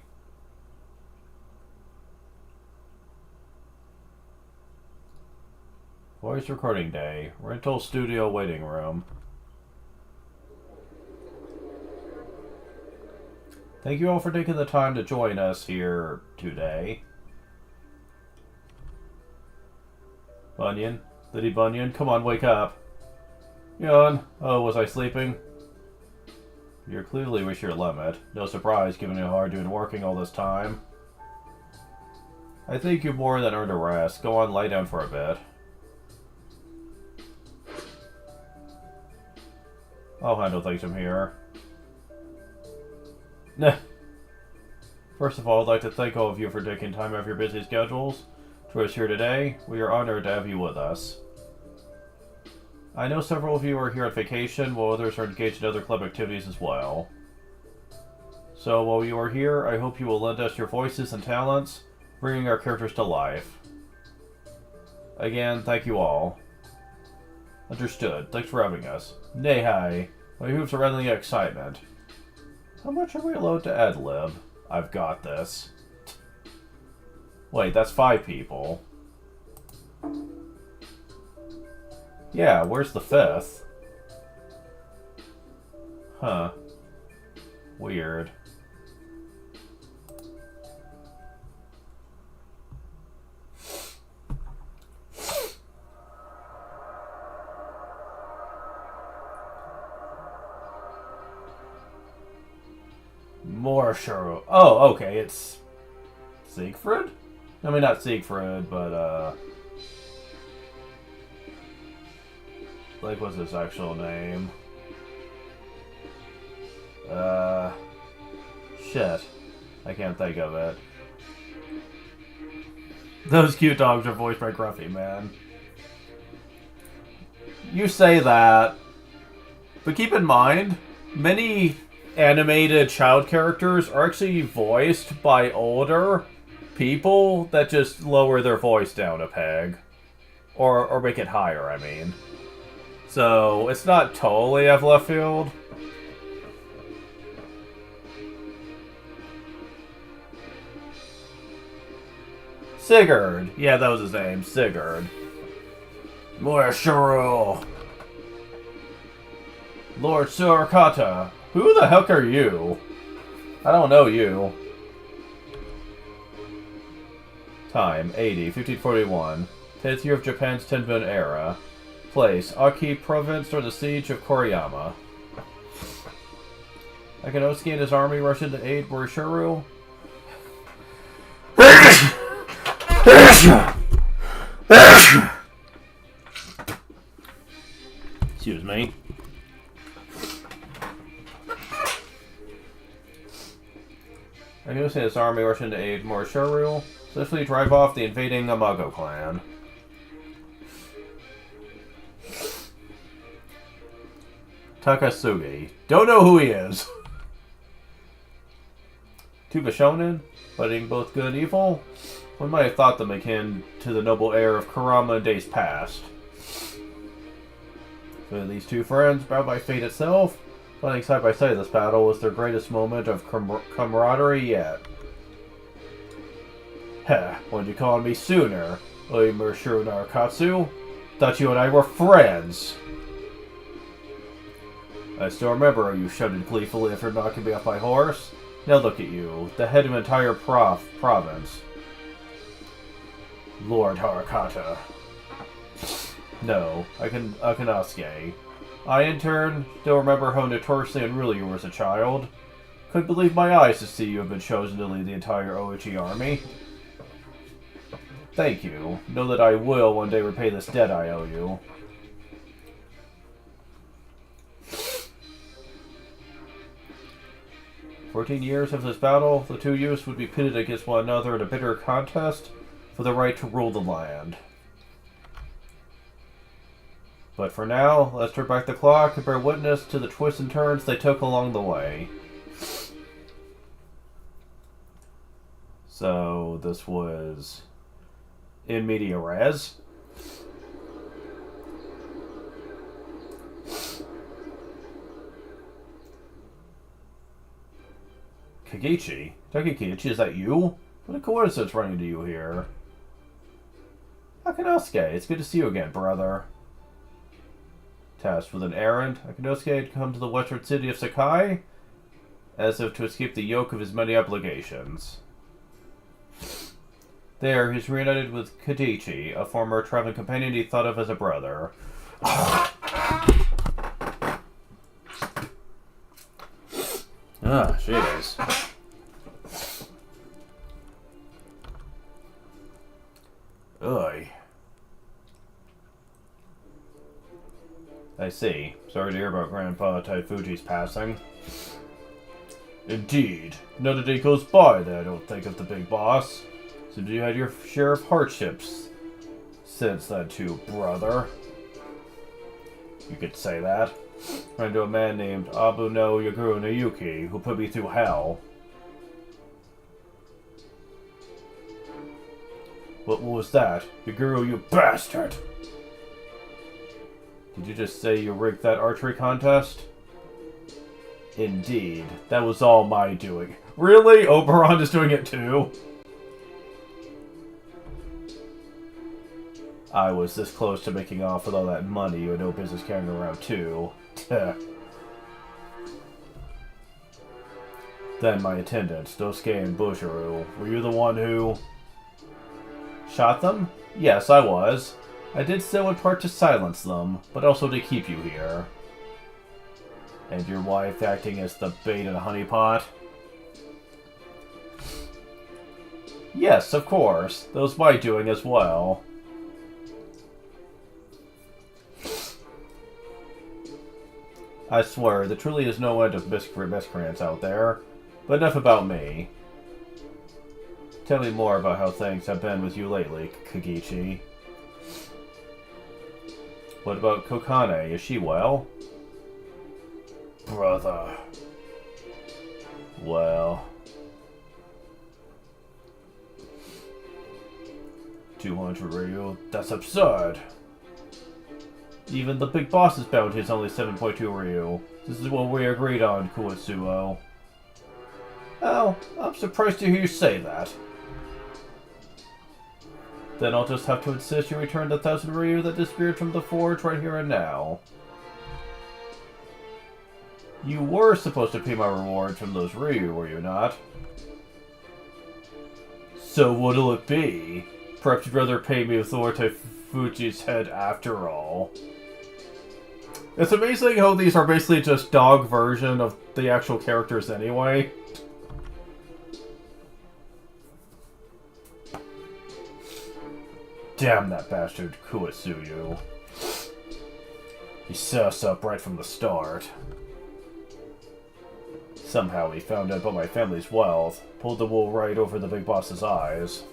Voice recording day. Rental studio waiting room. Thank you all for taking the time to join us here today. Bunyan? Liddy Bunyan? Come on, wake up. Yawn. Oh, was I sleeping? You're clearly reached your limit. No surprise, given how hard you've been working all this time. I think you've more than earned a rest. Go on, lie down for a bit. I'll handle things from here. Nah. First of all, I'd like to thank all of you for taking time out of your busy schedules to join us here today. We are honored to have you with us. I know several of you are here on vacation, while others are engaged in other club activities as well. So while you are here, I hope you will lend us your voices and talents, bringing our characters to life. Again, thank you all. Understood. Thanks for having us. Nay hi. My hooves are rattling in excitement. How much are we allowed to ad-lib? I've got this. Wait, that's 5 people. Yeah, where's the 5th? Huh. Weird. More sure. Oh, okay, it's Siegfried? I mean, not Siegfried, but, like, what's his actual name? Shit. I can't think of it. Those cute dogs are voiced by Gruffy, man. You say that. But keep in mind, many animated child characters are actually voiced by older people that just lower their voice down a peg. Or make it higher, I mean. So, it's not totally out of left field. Sigurd. Yeah, that was his name. Sigurd. Moeshuru. Lord Surakata. Who the heck are you? I don't know you. Time, 80, 1541. 10th year of Japan's Tenbun era. Place, Aki province during the siege of Koriyama. Akinosuke and his army rushed in to aid Morishuru. Excuse me. Akinosuke and his army rushed in to aid Morishuru. Swiftly drive off the invading Amago clan. Takasugi. Don't know who he is. Tuba Shonen, fighting both good and evil. One might have thought them akin to the noble heir of Kurama in days past. So these two friends, bound by fate itself, fighting side by side this battle was their greatest moment of camaraderie yet. Heh, why'd you call me sooner, Oimurshiro Narakatsu? Thought you and I were friends! I still remember how you shouted gleefully after knocking me off my horse. Now look at you, the head of an entire province. Lord Harakata. No, Akinosuke. I, in turn, still remember how notoriously unruly you were as a child. Couldn't believe my eyes to see you have been chosen to lead the entire Oichi army. Thank you. Know that I will one day repay this debt I owe you. "14 years of this battle, the two youths would be pitted against one another in a bitter contest for the right to rule the land. But for now, let's turn back the clock and bear witness to the twists and turns they took along the way." So, this was in media res. Kagichi? Takikichi, is that you? What a coincidence running into you here. Akinosuke, it's good to see you again, brother. Tasked with an errand, Akinosuke had come to the western city of Sakai, as if to escape the yoke of his many obligations. There, he's reunited with Kadichi, a former traveling companion he thought of as a brother. Ah, jeez. Ugh. I see. Sorry to hear about Grandpa Taifuji's passing. Indeed. Not a day goes by that I don't think of the big boss. So you had your share of hardships since then too, brother. You could say that. Ran to a man named Abu no Yaguru no Yuki, who put me through hell. What was that? Yaguru, you bastard! Did you just say you rigged that archery contest? Indeed. That was all my doing. Really? Oberon is doing it too? I was this close to making off with all that money you had no business carrying around too. Then my attendants, Dosuke and Bujuru, were you the one who... shot them? Yes, I was. I did so in part to silence them, but also to keep you here. And your wife acting as the bait in a honeypot? Yes, of course. That was my doing as well. I swear, there truly is no end of miscreants out there. But enough about me. Tell me more about how things have been with you lately, Kagichi. What about Kokane? Is she well? brother. Well... 200 Ryu? That's absurd! Even the big boss's bounty is only 7.2 Ryu. This is what we agreed on, Kuetsuo. Oh, I'm surprised to hear you say that. Then I'll just have to insist you return the 1,000 Ryu that disappeared from the forge right here and now. You were supposed to pay my reward from those Ryu, were you not? So what'll it be? Perhaps you'd rather pay me with Lord Fuji's head after all. It's amazing how these are basically just dog version of the actual characters anyway. Damn that bastard Kuetsuyu. He set us up right from the start. Somehow he found out about my family's wealth, pulled the wool right over the big boss's eyes.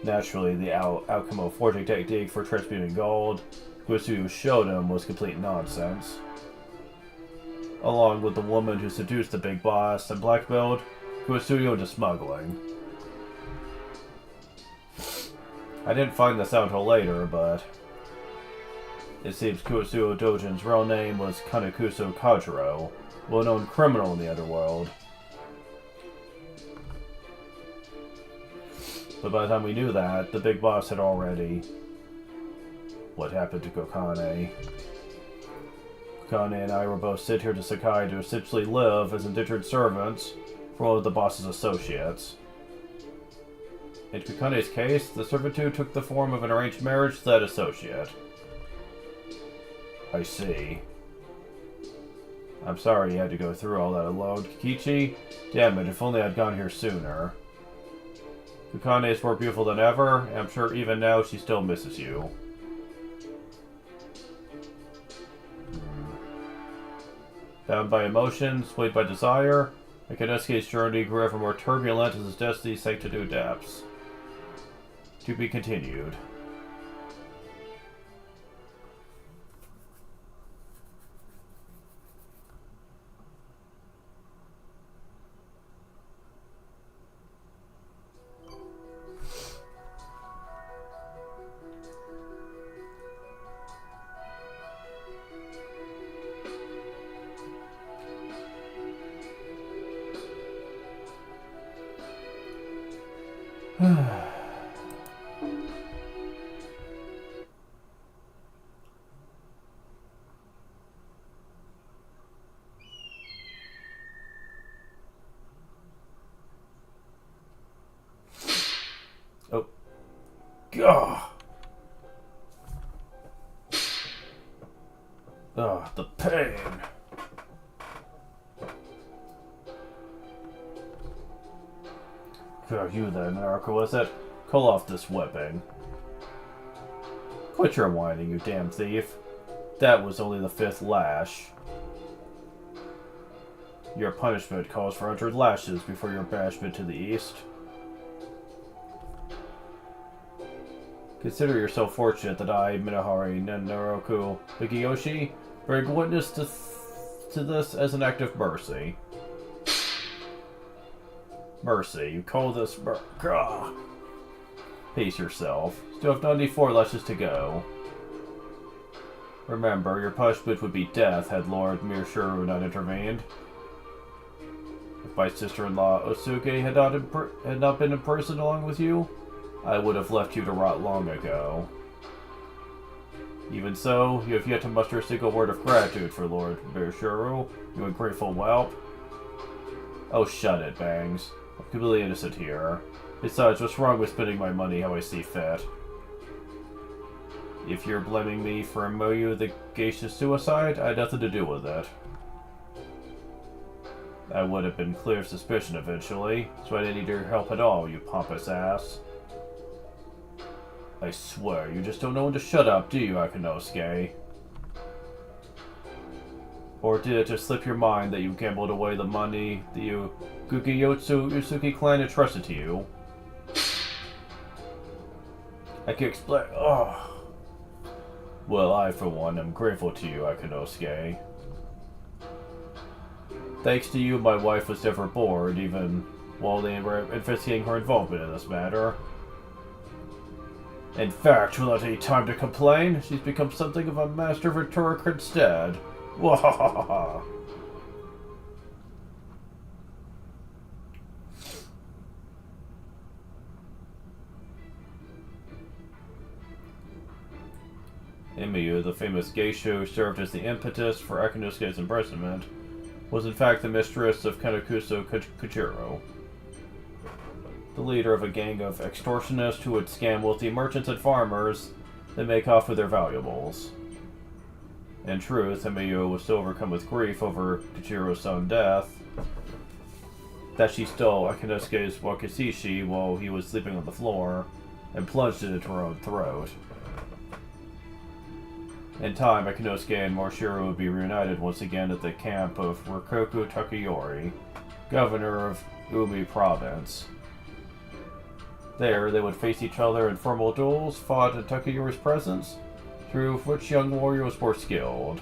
Naturally, the outcome of forging technique for transmuting gold Kuetsuyu showed him was complete nonsense. Along with the woman who seduced the big boss and blackmailed Kuetsuyu into smuggling. I didn't find this out until later, but it seems Kuetsuyu Dojin's real name was Kanekuso Kajiro, well-known criminal in the underworld. But by the time we knew that, the big boss had already... What happened to Kokane? Kokane and I were both sent here to Sakai to essentially live as indentured servants for one of the boss's associates. In Kokane's case, the servitude took the form of an arranged marriage to that associate. I see. I'm sorry you had to go through all that alone, Kikichi. Damn it, if only I'd gone here sooner. Kokane is more beautiful than ever, and I'm sure even now she still misses you. Bound by emotion, swayed by desire, Akinosuke's journey grew ever more turbulent as his destiny sank to new depths. To be continued. Oh. Gah! Ah, the pain. You then, Naruto, was it? Call off this whipping. Quit your whining, you damn thief. That was only the 5th lash. Your punishment calls for 100 lashes before your banishment to the east. Consider yourself fortunate that I, Minahari Naruko Mikiyoshi, bear witness to this as an act of mercy. Mercy, you call this Gah! Pace yourself. Still have 94 lashes to go. Remember, your punishment would be death had Lord Mirshuru not intervened. If my sister-in-law Osuke had not been imprisoned along with you, I would have left you to rot long ago. Even so, you have yet to muster a single word of gratitude for Lord Mirshuru, you ungrateful whelp. Oh, shut it, Bangs. I'm completely innocent here. Besides, what's wrong with spending my money how I see fit? If you're blaming me for Moyu the Geisha's suicide, I had nothing to do with it. I would have been clear of suspicion eventually, so I didn't need your help at all, you pompous ass. I swear, you just don't know when to shut up, do you, Akinosuke? Or did it just slip your mind that you gambled away the money that you Gukiyotsu Yusuke clan entrusted to you? I can explain. Oh. Well, I, for one, am grateful to you, Akinosuke. Thanks to you, my wife was never bored, even while they were investigating her involvement in this matter. In fact, without any time to complain, she's become something of a master rhetoric instead. Wahahaha. Emiyu, the famous geisha who served as the impetus for Akinosuke's imprisonment, was in fact the mistress of Kanakuso Kujiro, the leader of a gang of extortionists who would scam wealthy merchants and farmers, then make off with their valuables. In truth, Emiyu was so overcome with grief over Kujiro's sudden death that she stole Akinosuke's wakizashi while he was sleeping on the floor and plunged it into her own throat. In time, Akinosuke and Morishiro would be reunited once again at the camp of Rikoku Takayori, governor of Umi Province. There, they would face each other in formal duels fought in Takayori's presence, through which young warrior was more skilled.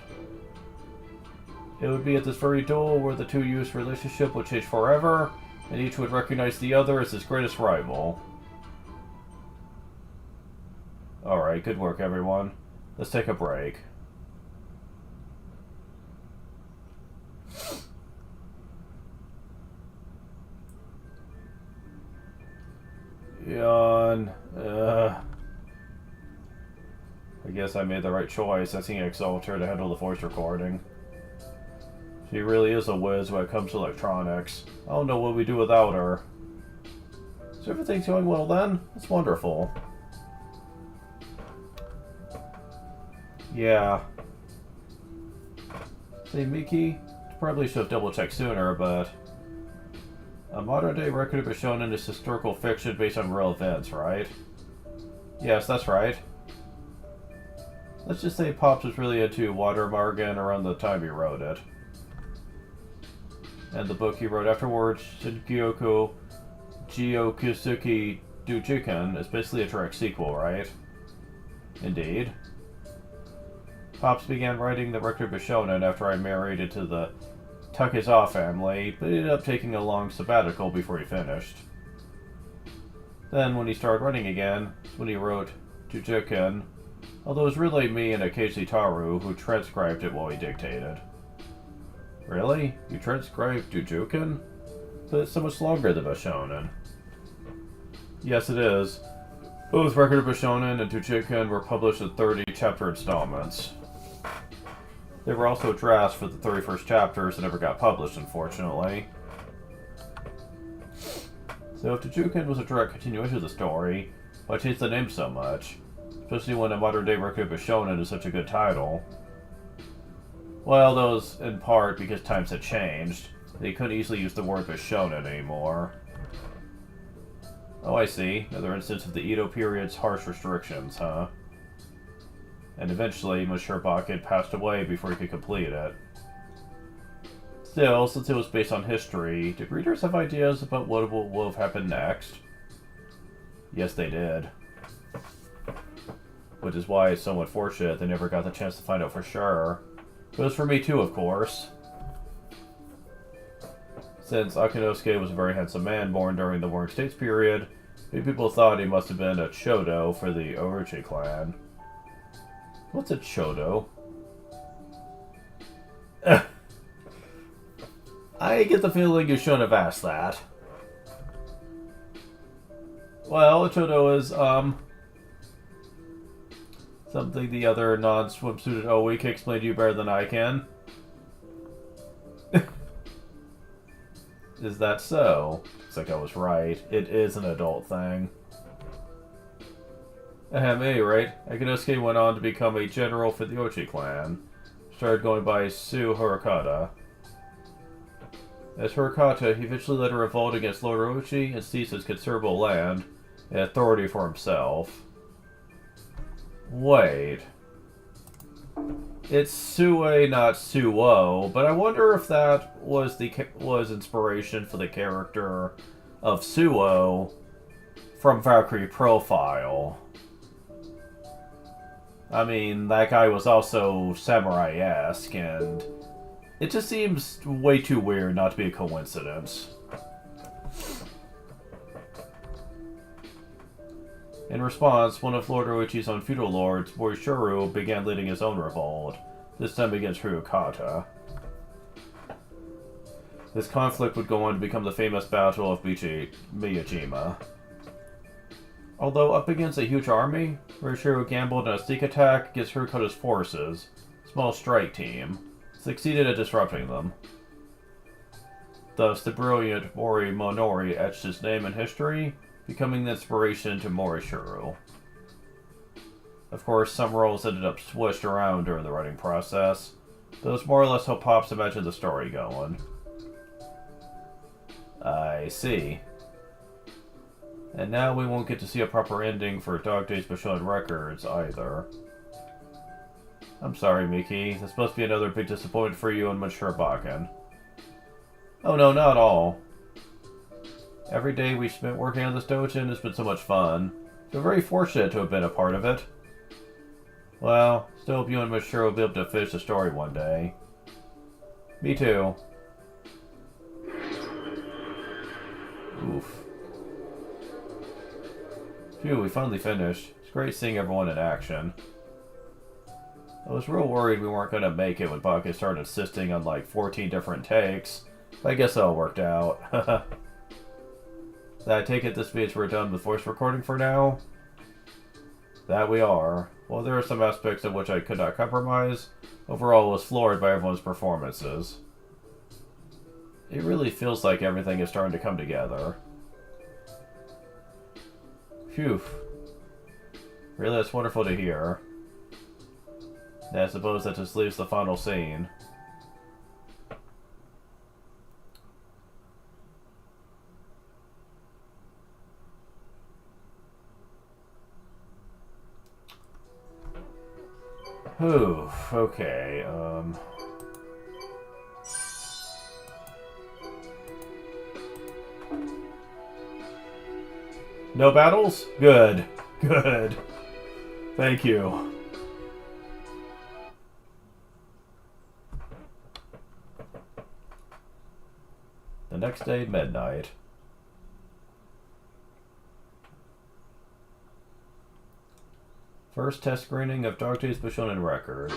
It would be at this very duel where the two youths' relationship would change forever, and each would recognize the other as his greatest rival. Alright, good work everyone. Let's take a break. Yawn. I guess I made the right choice asking Exalter to handle the voice recording. She really is a whiz when it comes to electronics. I don't know what we do without her. So everything's going well then? That's wonderful. Yeah. Say, Miki, probably should have double-checked sooner, but... A modern-day record of a shonen is historical fiction based on real events, right? Yes, that's right. Let's just say Pops was really into Water Margan around the time he wrote it. And the book he wrote afterwards, Shinkyoku Jiokusuki Dujuken, is basically a direct sequel, right? Indeed. Pops began writing the record of shonen after I married into the Takezawa family, but he ended up taking a long sabbatical before he finished. Then, when he started writing again, when he wrote Jujuken, although it was really me and occasionally Taru who transcribed it while he dictated. Really? You transcribed Jujuken? But it's so much longer than Bishonen. Yes, it is. Both Record of Bishonen and Jujuken were published in 30-chapter installments. There were also drafts for the 31st chapters that never got published, unfortunately. So if Jujuken was a direct continuation of the story, why change the name so much? Especially when a modern-day Record of Bishonen is such a good title. Well, that was in part because times had changed. They couldn't easily use the word Bishonen anymore. Oh, I see. Another instance of the Edo period's harsh restrictions, huh? And eventually, Monsieur Bakken passed away before he could complete it. Still, since it was based on history, did readers have ideas about what will have happened next? Yes, they did. Which is why it's somewhat fortunate they never got the chance to find out for sure. But it was for me too, of course. Since Akinosuke was a very handsome man born during the Warring States period, many people thought he must have been a Chodo for the Orochi clan. What's a Chodo? I get the feeling you shouldn't have asked that. Well, a Chodo is, something the other non-swimsuited OE can explain to you better than I can. Is that so? Looks like I was right. It is an adult thing. At any rate, Akinosuke went on to become a general for the Ochi clan. Started going by Su Horikata. As Horikata, he eventually led a revolt against Lord Orochi and seized his considerable land and authority for himself. Wait. It's Sue, not Suo, but I wonder if that was inspiration for the character of Suo from Valkyrie Profile. I mean, that guy was also samurai-esque, and It just seems way too weird not to be a coincidence. In response, one of Lord Oichi's own feudal lords, Morishuru, began leading his own revolt, this time against Ryukata. This conflict would go on to become the famous Battle of Miyajima. Although up against a huge army, Morishuru gambled on a sneak attack against Ryukata's forces, a small strike team, succeeded at disrupting them. Thus, the brilliant Mori Monori etched his name in history, becoming the inspiration to Morishuru. Of course, some roles ended up switched around during the writing process, but it's more or less how Pops imagined the story going. I see. And now we won't get to see a proper ending for Dog Days Bashonen Records, either. I'm sorry, Miki. This must be another big disappointment for you and Mature Bakken. Oh no, not all. Every day we spent working on this dojin has been so much fun. Feel very fortunate to have been a part of it. Well, still hope you and Mature will be able to finish the story one day. Me too. Oof. Phew, we finally finished. It's great seeing everyone in action. I was real worried we weren't going to make it when Bakken started insisting on like 14 different takes. But I guess that all worked out. I take it this means we're done with voice recording for now? That we are. While there are some aspects of which I could not compromise, overall I was floored by everyone's performances. It really feels like everything is starting to come together. Phew. Really, that's wonderful to hear. And I suppose that just leaves the final scene. Whew, okay, no battles? Good. Good. Thank you. The next day, midnight. First test screening of Dog Days Bashonen Records.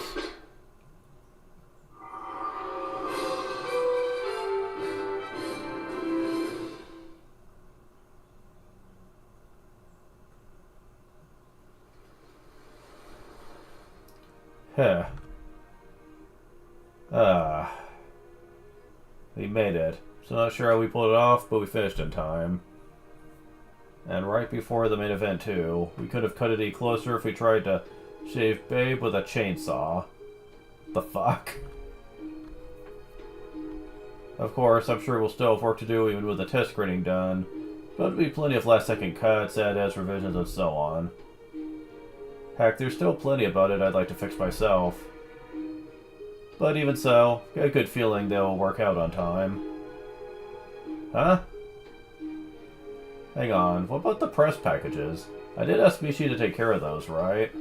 Heh. We made it. So not sure how we pulled it off, but we finished in time. And right before the main event, too. We could have cut it any closer if we tried to shave Babe with a chainsaw. The fuck? Of course, I'm sure we'll still have work to do even with the test screening done. But there'll be plenty of last-second cuts, edits, revisions, and so on. Heck, there's still plenty about it I'd like to fix myself. But even so, got a good feeling they'll work out on time. Huh? Hang on, what about the press packages? I did ask Michi to take care of those, right?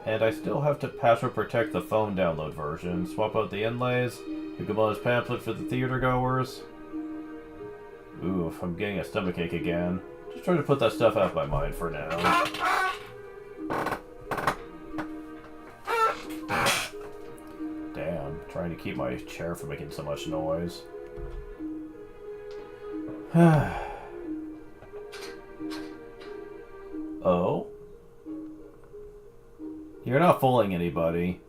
And I still have to password protect the phone download version, swap out the inlays, the bonus pamphlet for the theater goers. Oof, I'm getting a stomachache again. Just trying to put that stuff out of my mind for now. Damn, trying to keep my chair from making so much noise. Oh? You're not fooling anybody.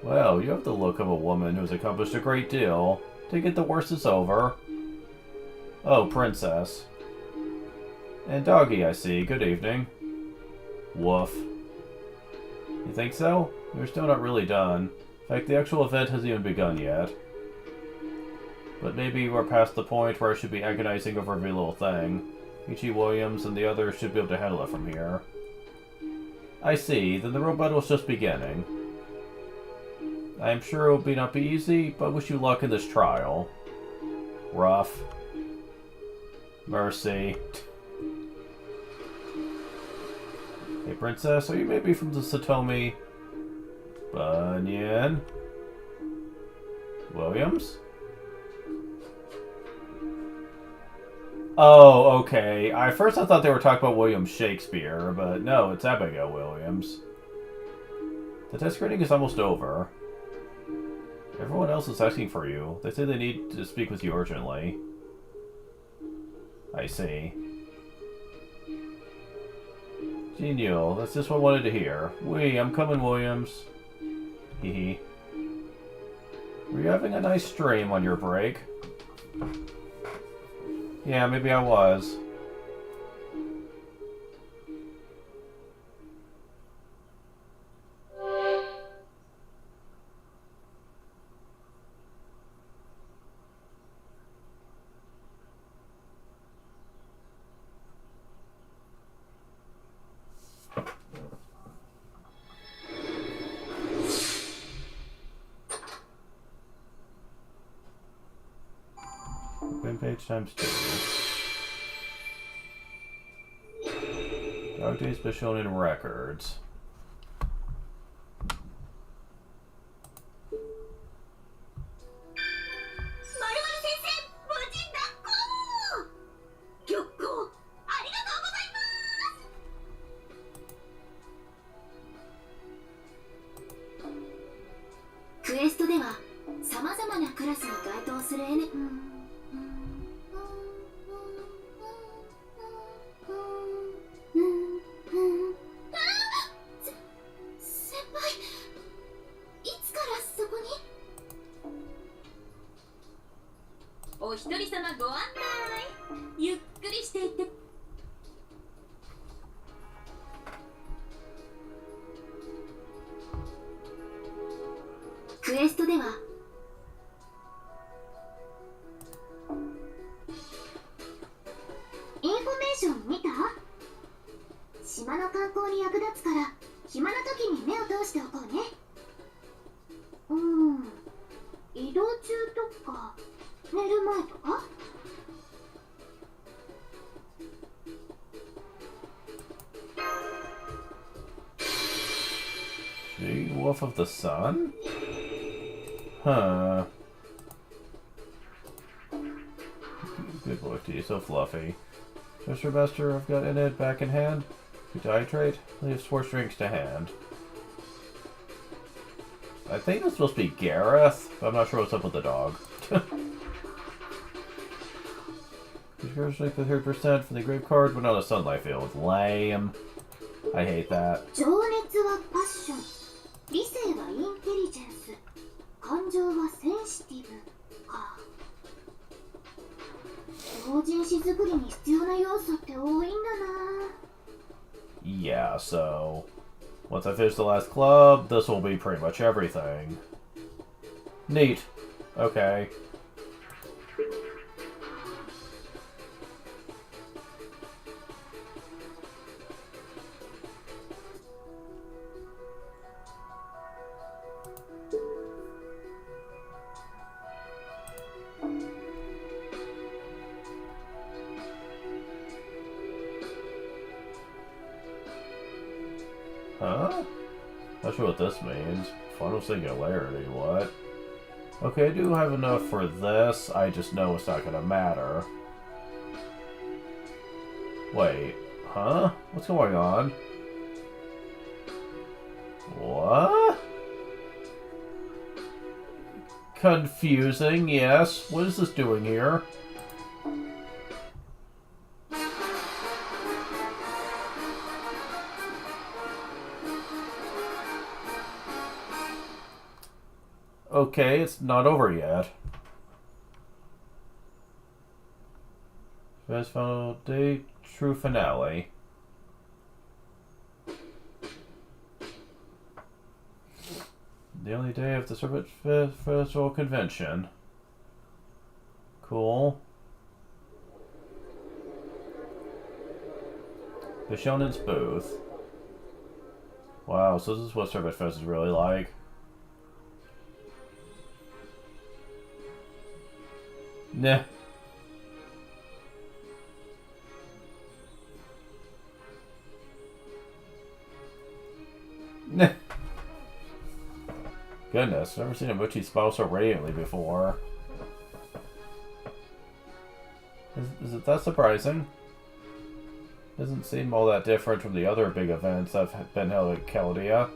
Well, you have the look of a woman who's accomplished a great deal. Take it the worst is over. Oh, princess. And doggy, I see. Good evening. Woof. You think so? We're still not really done. In fact, the actual event hasn't even begun yet. But maybe we're past the point where I should be agonizing over every little thing. Ichi Williams and the others should be able to handle it from here. I see, then the real battle's just beginning. I am sure it will not be easy, but wish you luck in this trial. Rough. Mercy. Hey, princess, are you maybe from the Satomi? Bunyan? Williams? Oh, okay. First I thought they were talking about William Shakespeare, but no, it's Abigail Williams. The test screening is almost over. Everyone else is asking for you. They say they need to speak with you urgently. I see. Genial. That's just what I wanted to hear. I'm coming, Williams. Hee. Were you having a nice stream on your break? Yeah, maybe I was. Win page times 2. Dog days but shown in records. Wolf of the Sun? Huh. Good boy, to you, so fluffy. Mr. Buster, I've got Enid back in hand. You dihydrate? Leave sports drinks to hand. I think it's supposed to be Gareth, but I'm not sure what's up with the dog. Yours like the 3% for the grave card, but not a sunlight field. Lame. I hate that. 理性はインテリジェンス、感情はセンシティブか。同人誌作りに必要な要素って多いんだな。Yeah, so once I finish the last club, this will be pretty much everything. Neat. Okay. Huh? Not sure what this means. Final singularity, what? Okay, I do have enough for this, I just know it's not gonna matter. Wait, huh? What's going on? What? Confusing, yes. What is this doing here? Okay, it's not over yet. Best final day, true finale. The only day of the Serpent Festival Convention. Cool. The Shonen's booth. Wow, so this is what Serpent Fest is really like. Nah. Goodness, never seen a Mochi smile so radiantly before. Is it that surprising? Doesn't seem all that different from the other big events that have been held at Chaldea.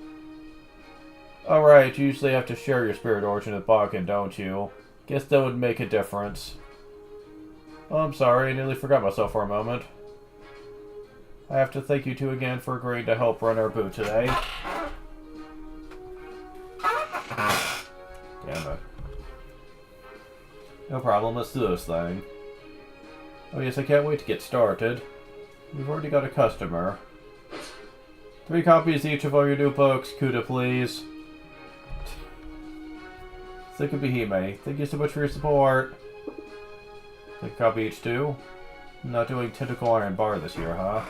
Alright, you usually have to share your spirit origin with Bakken, don't you? Guess that would make a difference. Oh, I'm sorry, I nearly forgot myself for a moment. I have to thank you two again for agreeing to help run our booth today. Damn it. No problem, let's do this thing. Oh yes, I can't wait to get started. We've already got a customer. 3 copies each of all your new books, Kuda, please. Thank you, Behime. Thank you so much for your support. Take a copy each too. I'm not doing Tentacle Iron Bar this year, huh?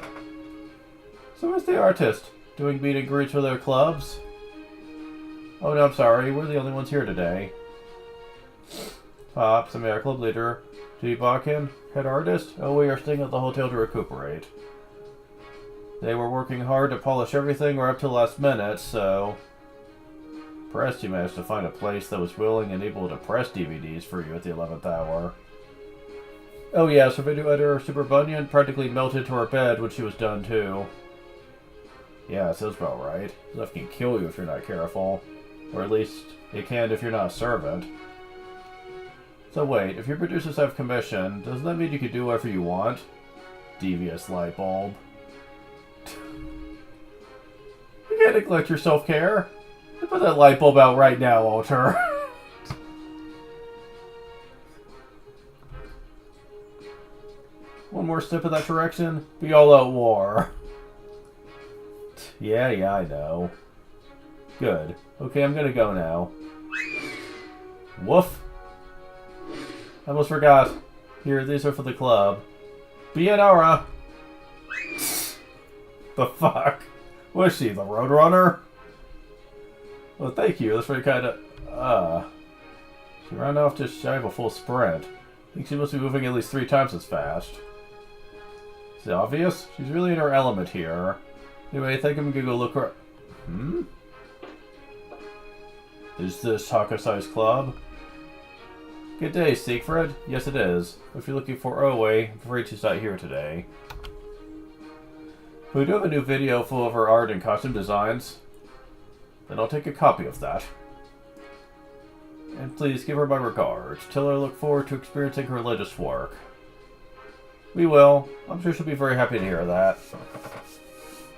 So where's the artist? Doing meet and greets with their clubs? Oh no, I'm sorry. We're the only ones here today. Pops, I'm our club leader. G. Bakken, head artist? Oh, we are staying at the hotel to recuperate. They were working hard to polish everything right up to the last minute, so... Impressed you managed to find a place that was willing and able to press DVDs for you at the 11th hour. Oh yeah, so video editor Super Bunyan practically melted to her bed when she was done too. Yeah, sounds about right. Stuff can kill you if you're not careful. Or at least, it can if you're not a servant. So wait, if your producers have commission, doesn't that mean you can do whatever you want? Devious light bulb. You can't neglect your self-care. Put that light bulb out right now, Alter. One more step in that direction, be all out war. Yeah, I know. Good. Okay, I'm gonna go now. Woof. I almost forgot. Here, these are for the club. Bianara! The fuck? Was she the Roadrunner? Well, thank you. That's very kind of... She ran off just shy of a full sprint. I think she must be moving at least 3 times as fast. Is it obvious? She's really in her element here. Anyway, I think I'm gonna go look her... Hmm? Is this Hakasai's club? Good day, Siegfried. Yes, it is. If you're looking for Owe, I'm afraid she's not here today. We do have a new video full of her art and costume designs. Then I'll take a copy of that. And please give her my regards. Tell her I look forward to experiencing her latest work. We will. I'm sure she'll be very happy to hear that.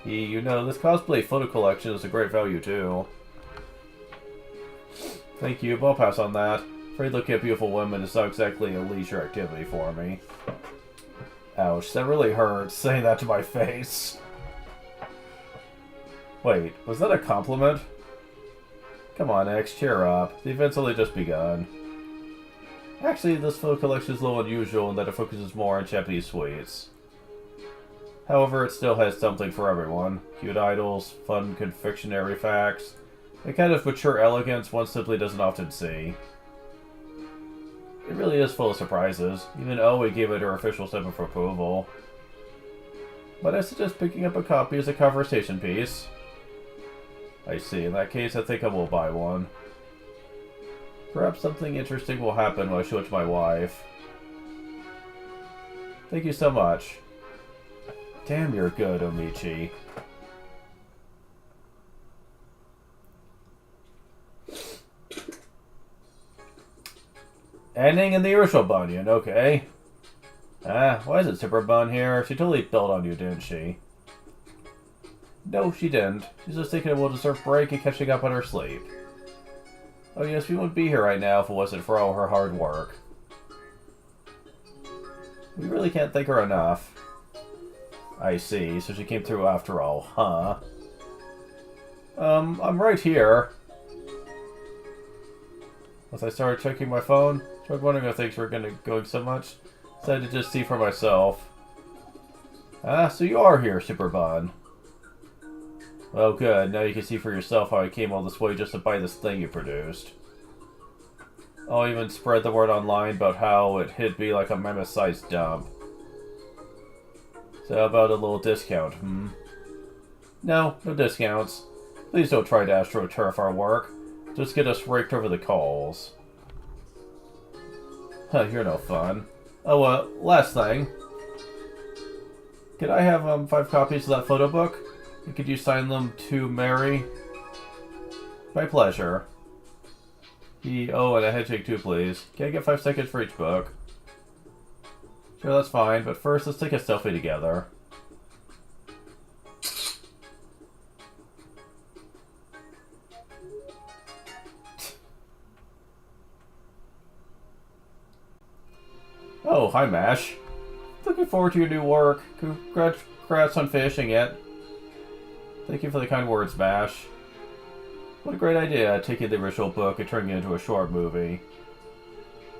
You know, this cosplay photo collection is a great value too. Thank you, but I'll pass on that. Afraid looking at beautiful women is not exactly a leisure activity for me. Ouch, that really hurts, saying that to my face. Wait, was that a compliment? Come on, X, cheer up. The event's only just begun. Actually, this photo collection is a little unusual in that it focuses more on Japanese sweets. However, it still has something for everyone. Cute idols, fun confectionery facts, a kind of mature elegance one simply doesn't often see. It really is full of surprises. Even Oe gave it her official stamp of approval. But I suggest picking up a copy as a conversation piece. I see. In that case, I think I will buy one. Perhaps something interesting will happen when I show it to my wife. Thank you so much. Damn, you're good, Omichi. Ending in the usual Bunyan, okay. Why is it Super Bun here? She totally built on you, didn't she? No, she didn't. She's just taking a well-deserved break and catching up on her sleep. Oh yes, we wouldn't be here right now if it wasn't for all her hard work. We really can't thank her enough. I see, so she came through after all, huh? I'm right here. As I started checking my phone, I was wondering if things were going so much. Decided to just see for myself. So you are here, Super Bun. Well, good. Now you can see for yourself how I came all this way just to buy this thing you produced. I'll even spread the word online about how it'd be like a mammoth-sized dump. So how about a little discount, hmm? No discounts. Please don't try to astroturf our work. Just get us raked over the coals. Huh, you're no fun. Oh, last thing. Could I have 5 copies of that photo book? And could you sign them to Mary? My pleasure. Oh, and a handshake too, please. Can I get 5 seconds for each book? Sure, that's fine, but first, let's take a selfie together. Oh, hi, Mash. Looking forward to your new work. Congrats on finishing it. Thank you for the kind words, Mash. What a great idea, taking the original book and turning it into a short movie.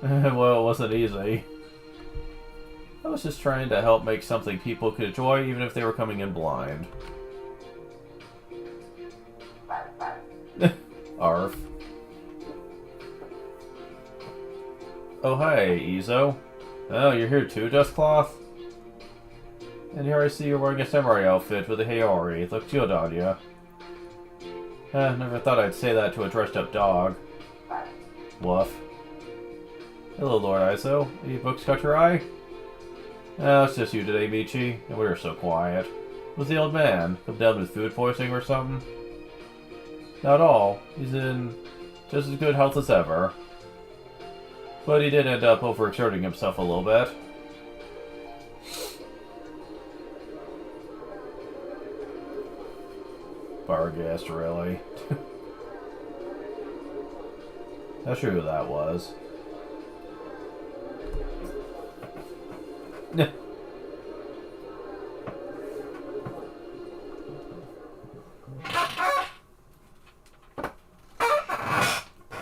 Well, it wasn't easy. I was just trying to help make something people could enjoy, even if they were coming in blind. Arf. Oh, hi, Izo. Oh, you're here too, Dustcloth? And here I see you're wearing a samurai outfit with a Haori. Look good on ya. Never thought I'd say that to a dressed-up dog. Woof. Hello, Lord Izo. Any books caught your eye? Oh, it's just you today, Michi. And we were so quiet. Was the old man? Come down with food poisoning or something? Not at all. He's in just as good health as ever. But he did end up overexerting himself a little bit. Barghest, really? Not sure who that was.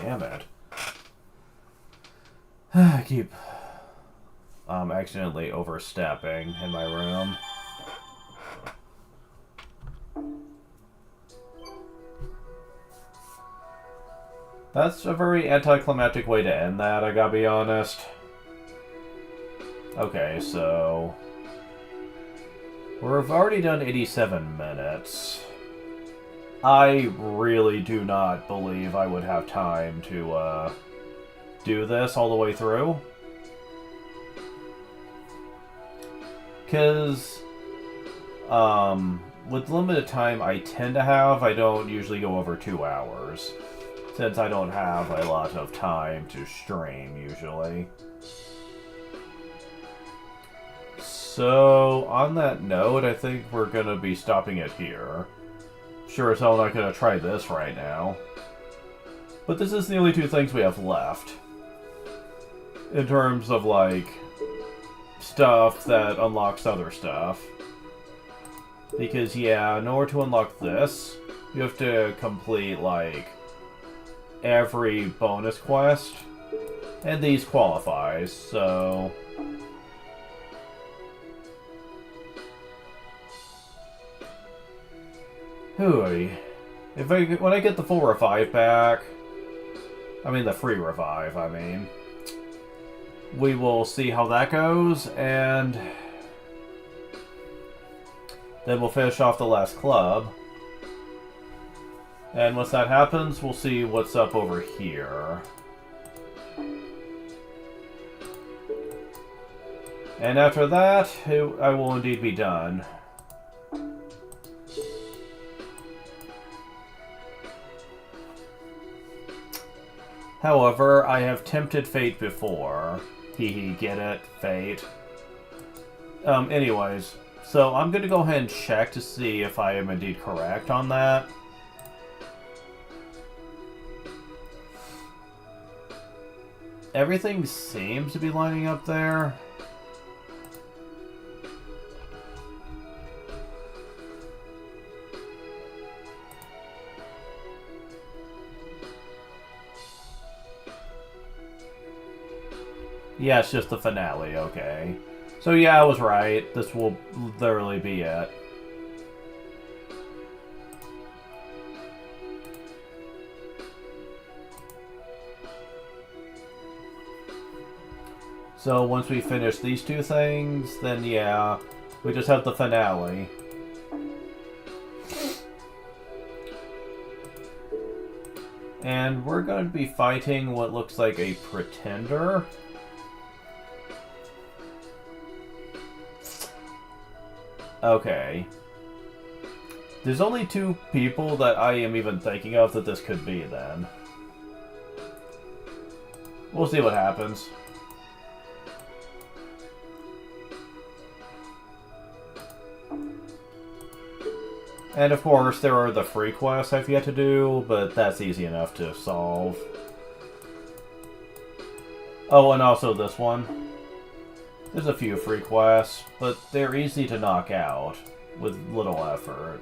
Damn it. I keep accidentally overstepping in my room. That's a very anticlimactic way to end that, I gotta be honest. Okay, so we've already done 87 minutes. I really do not believe I would have time to do this all the way through. Because with limited time I tend to have, I don't usually go over 2 hours. Since I don't have a lot of time to stream, usually. So, on that note, I think we're going to be stopping it here. Sure as hell not going to try this right now. But this is the only 2 things we have left. In terms of, like, stuff that unlocks other stuff. Because, yeah, in order to unlock this, you have to complete, like, every bonus quest, and these qualifies, so hooey. When I get the full revive back, I mean the free revive, I mean, we will see how that goes, and then we'll finish off the last club. And once that happens, we'll see what's up over here. And after that, I will indeed be done. However, I have tempted fate before. Hee, get it? Fate. Anyways, so I'm gonna go ahead and check to see if I am indeed correct on that. Everything seems to be lining up there. Yeah, it's just the finale, okay. So yeah, I was right. This will literally be it. So once we finish these 2 things, then yeah, we just have the finale. And we're going to be fighting what looks like a pretender. Okay. There's only 2 people that I am even thinking of that this could be, then. We'll see what happens. And of course, there are the free quests I've yet to do, but that's easy enough to solve. Oh, and also this one. There's a few free quests, but they're easy to knock out with little effort.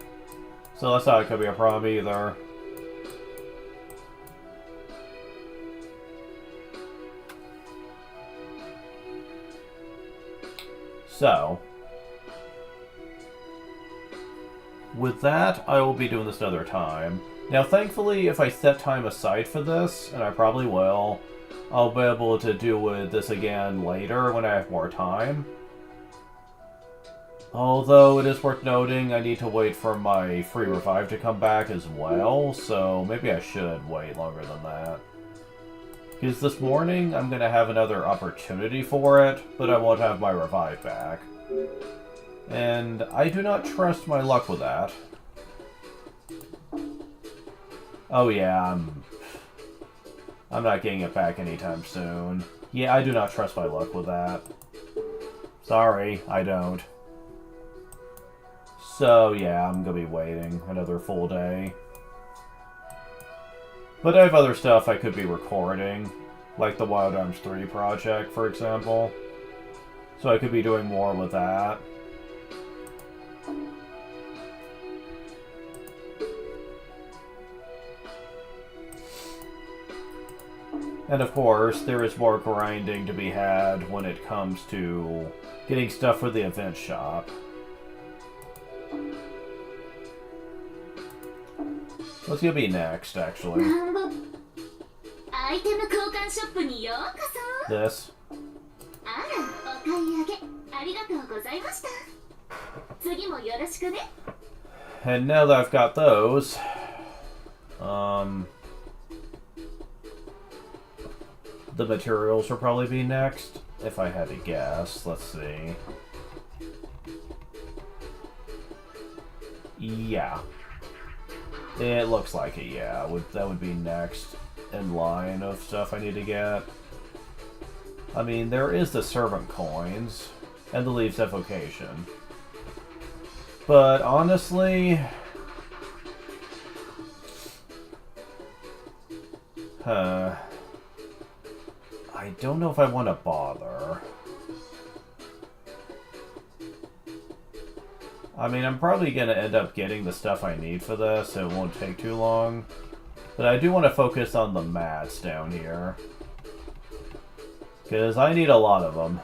So that's not going to be a problem either. So, with that, I will be doing this another time. Now, thankfully, if I set time aside for this, and I probably will, I'll be able to do this again later when I have more time. Although, it is worth noting, I need to wait for my free revive to come back as well, so maybe I should wait longer than that. Because this morning, I'm going to have another opportunity for it, but I won't have my revive back. And I do not trust my luck with that. Oh yeah, I'm not getting it back anytime soon. Yeah, I do not trust my luck with that. Sorry, I don't. So yeah, I'm gonna be waiting another full day. But I have other stuff I could be recording, like the Wild Arms 3 project, for example. So I could be doing more with that. And of course, there is more grinding to be had when it comes to getting stuff for the event shop. What's gonna be next, actually? This. And now that I've got those, the materials will probably be next, if I had to guess. Let's see. Yeah. It looks like it, yeah. That would be next in line of stuff I need to get. I mean, there is the servant coins and the Leaves Evocation. But honestly... I don't know if I want to bother. I mean, I'm probably going to end up getting the stuff I need for this, so it won't take too long. But I do want to focus on the mats down here. Because I need a lot of them.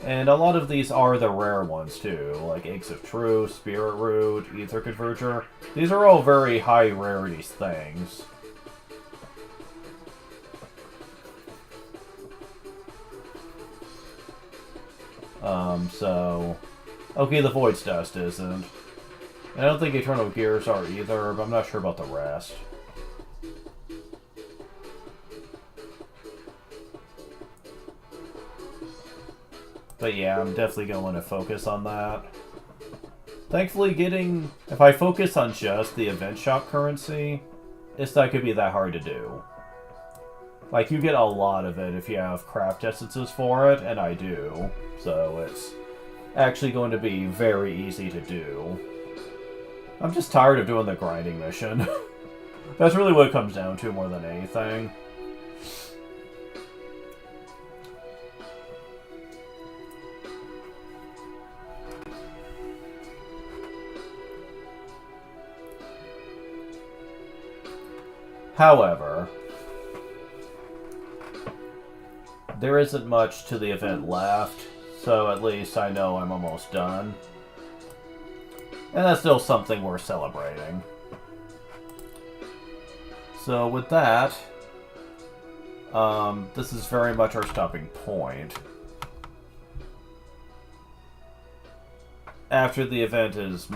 And a lot of these are the rare ones, too. Like Eggs of Truth, Spirit Root, Ether Converger. These are all very high rarity things. So... Okay, the Void's Dust isn't. I don't think Eternal Gears are either, but I'm not sure about the rest. But yeah, I'm definitely going to focus on that. Thankfully, if I focus on just the event shop currency, it's not going to be that hard to do. Like, you get a lot of it if you have craft essences for it, and I do. So it's actually going to be very easy to do. I'm just tired of doing the grinding mission. That's really what it comes down to more than anything. However, there isn't much to the event left, so at least I know I'm almost done. And that's still something worth celebrating. So with that, this is very much our stopping point. after the event is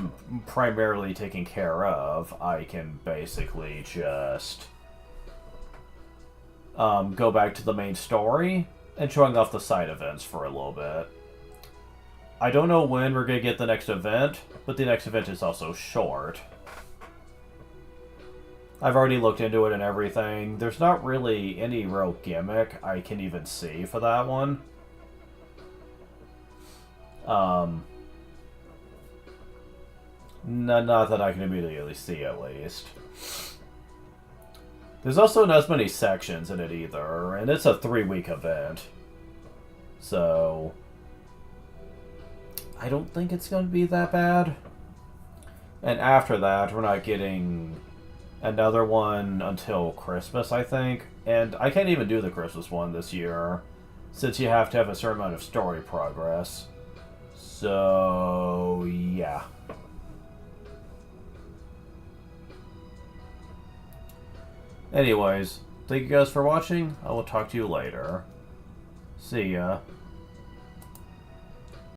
primarily taken care of, I can basically just go back to the main story and showing off the side events for a little bit. I don't know when we're going to get the next event, but the next event is also short. I've already looked into it and everything. There's not really any real gimmick I can even see for that one. Not that I can immediately see, at least. There's also not as many sections in it either, and it's a 3-week event. So I don't think it's going to be that bad. And after that, we're not getting another one until Christmas, I think. And I can't even do the Christmas one this year, since you have to have a certain amount of story progress. So, yeah. Anyways, thank you guys for watching. I will talk to you later. See ya.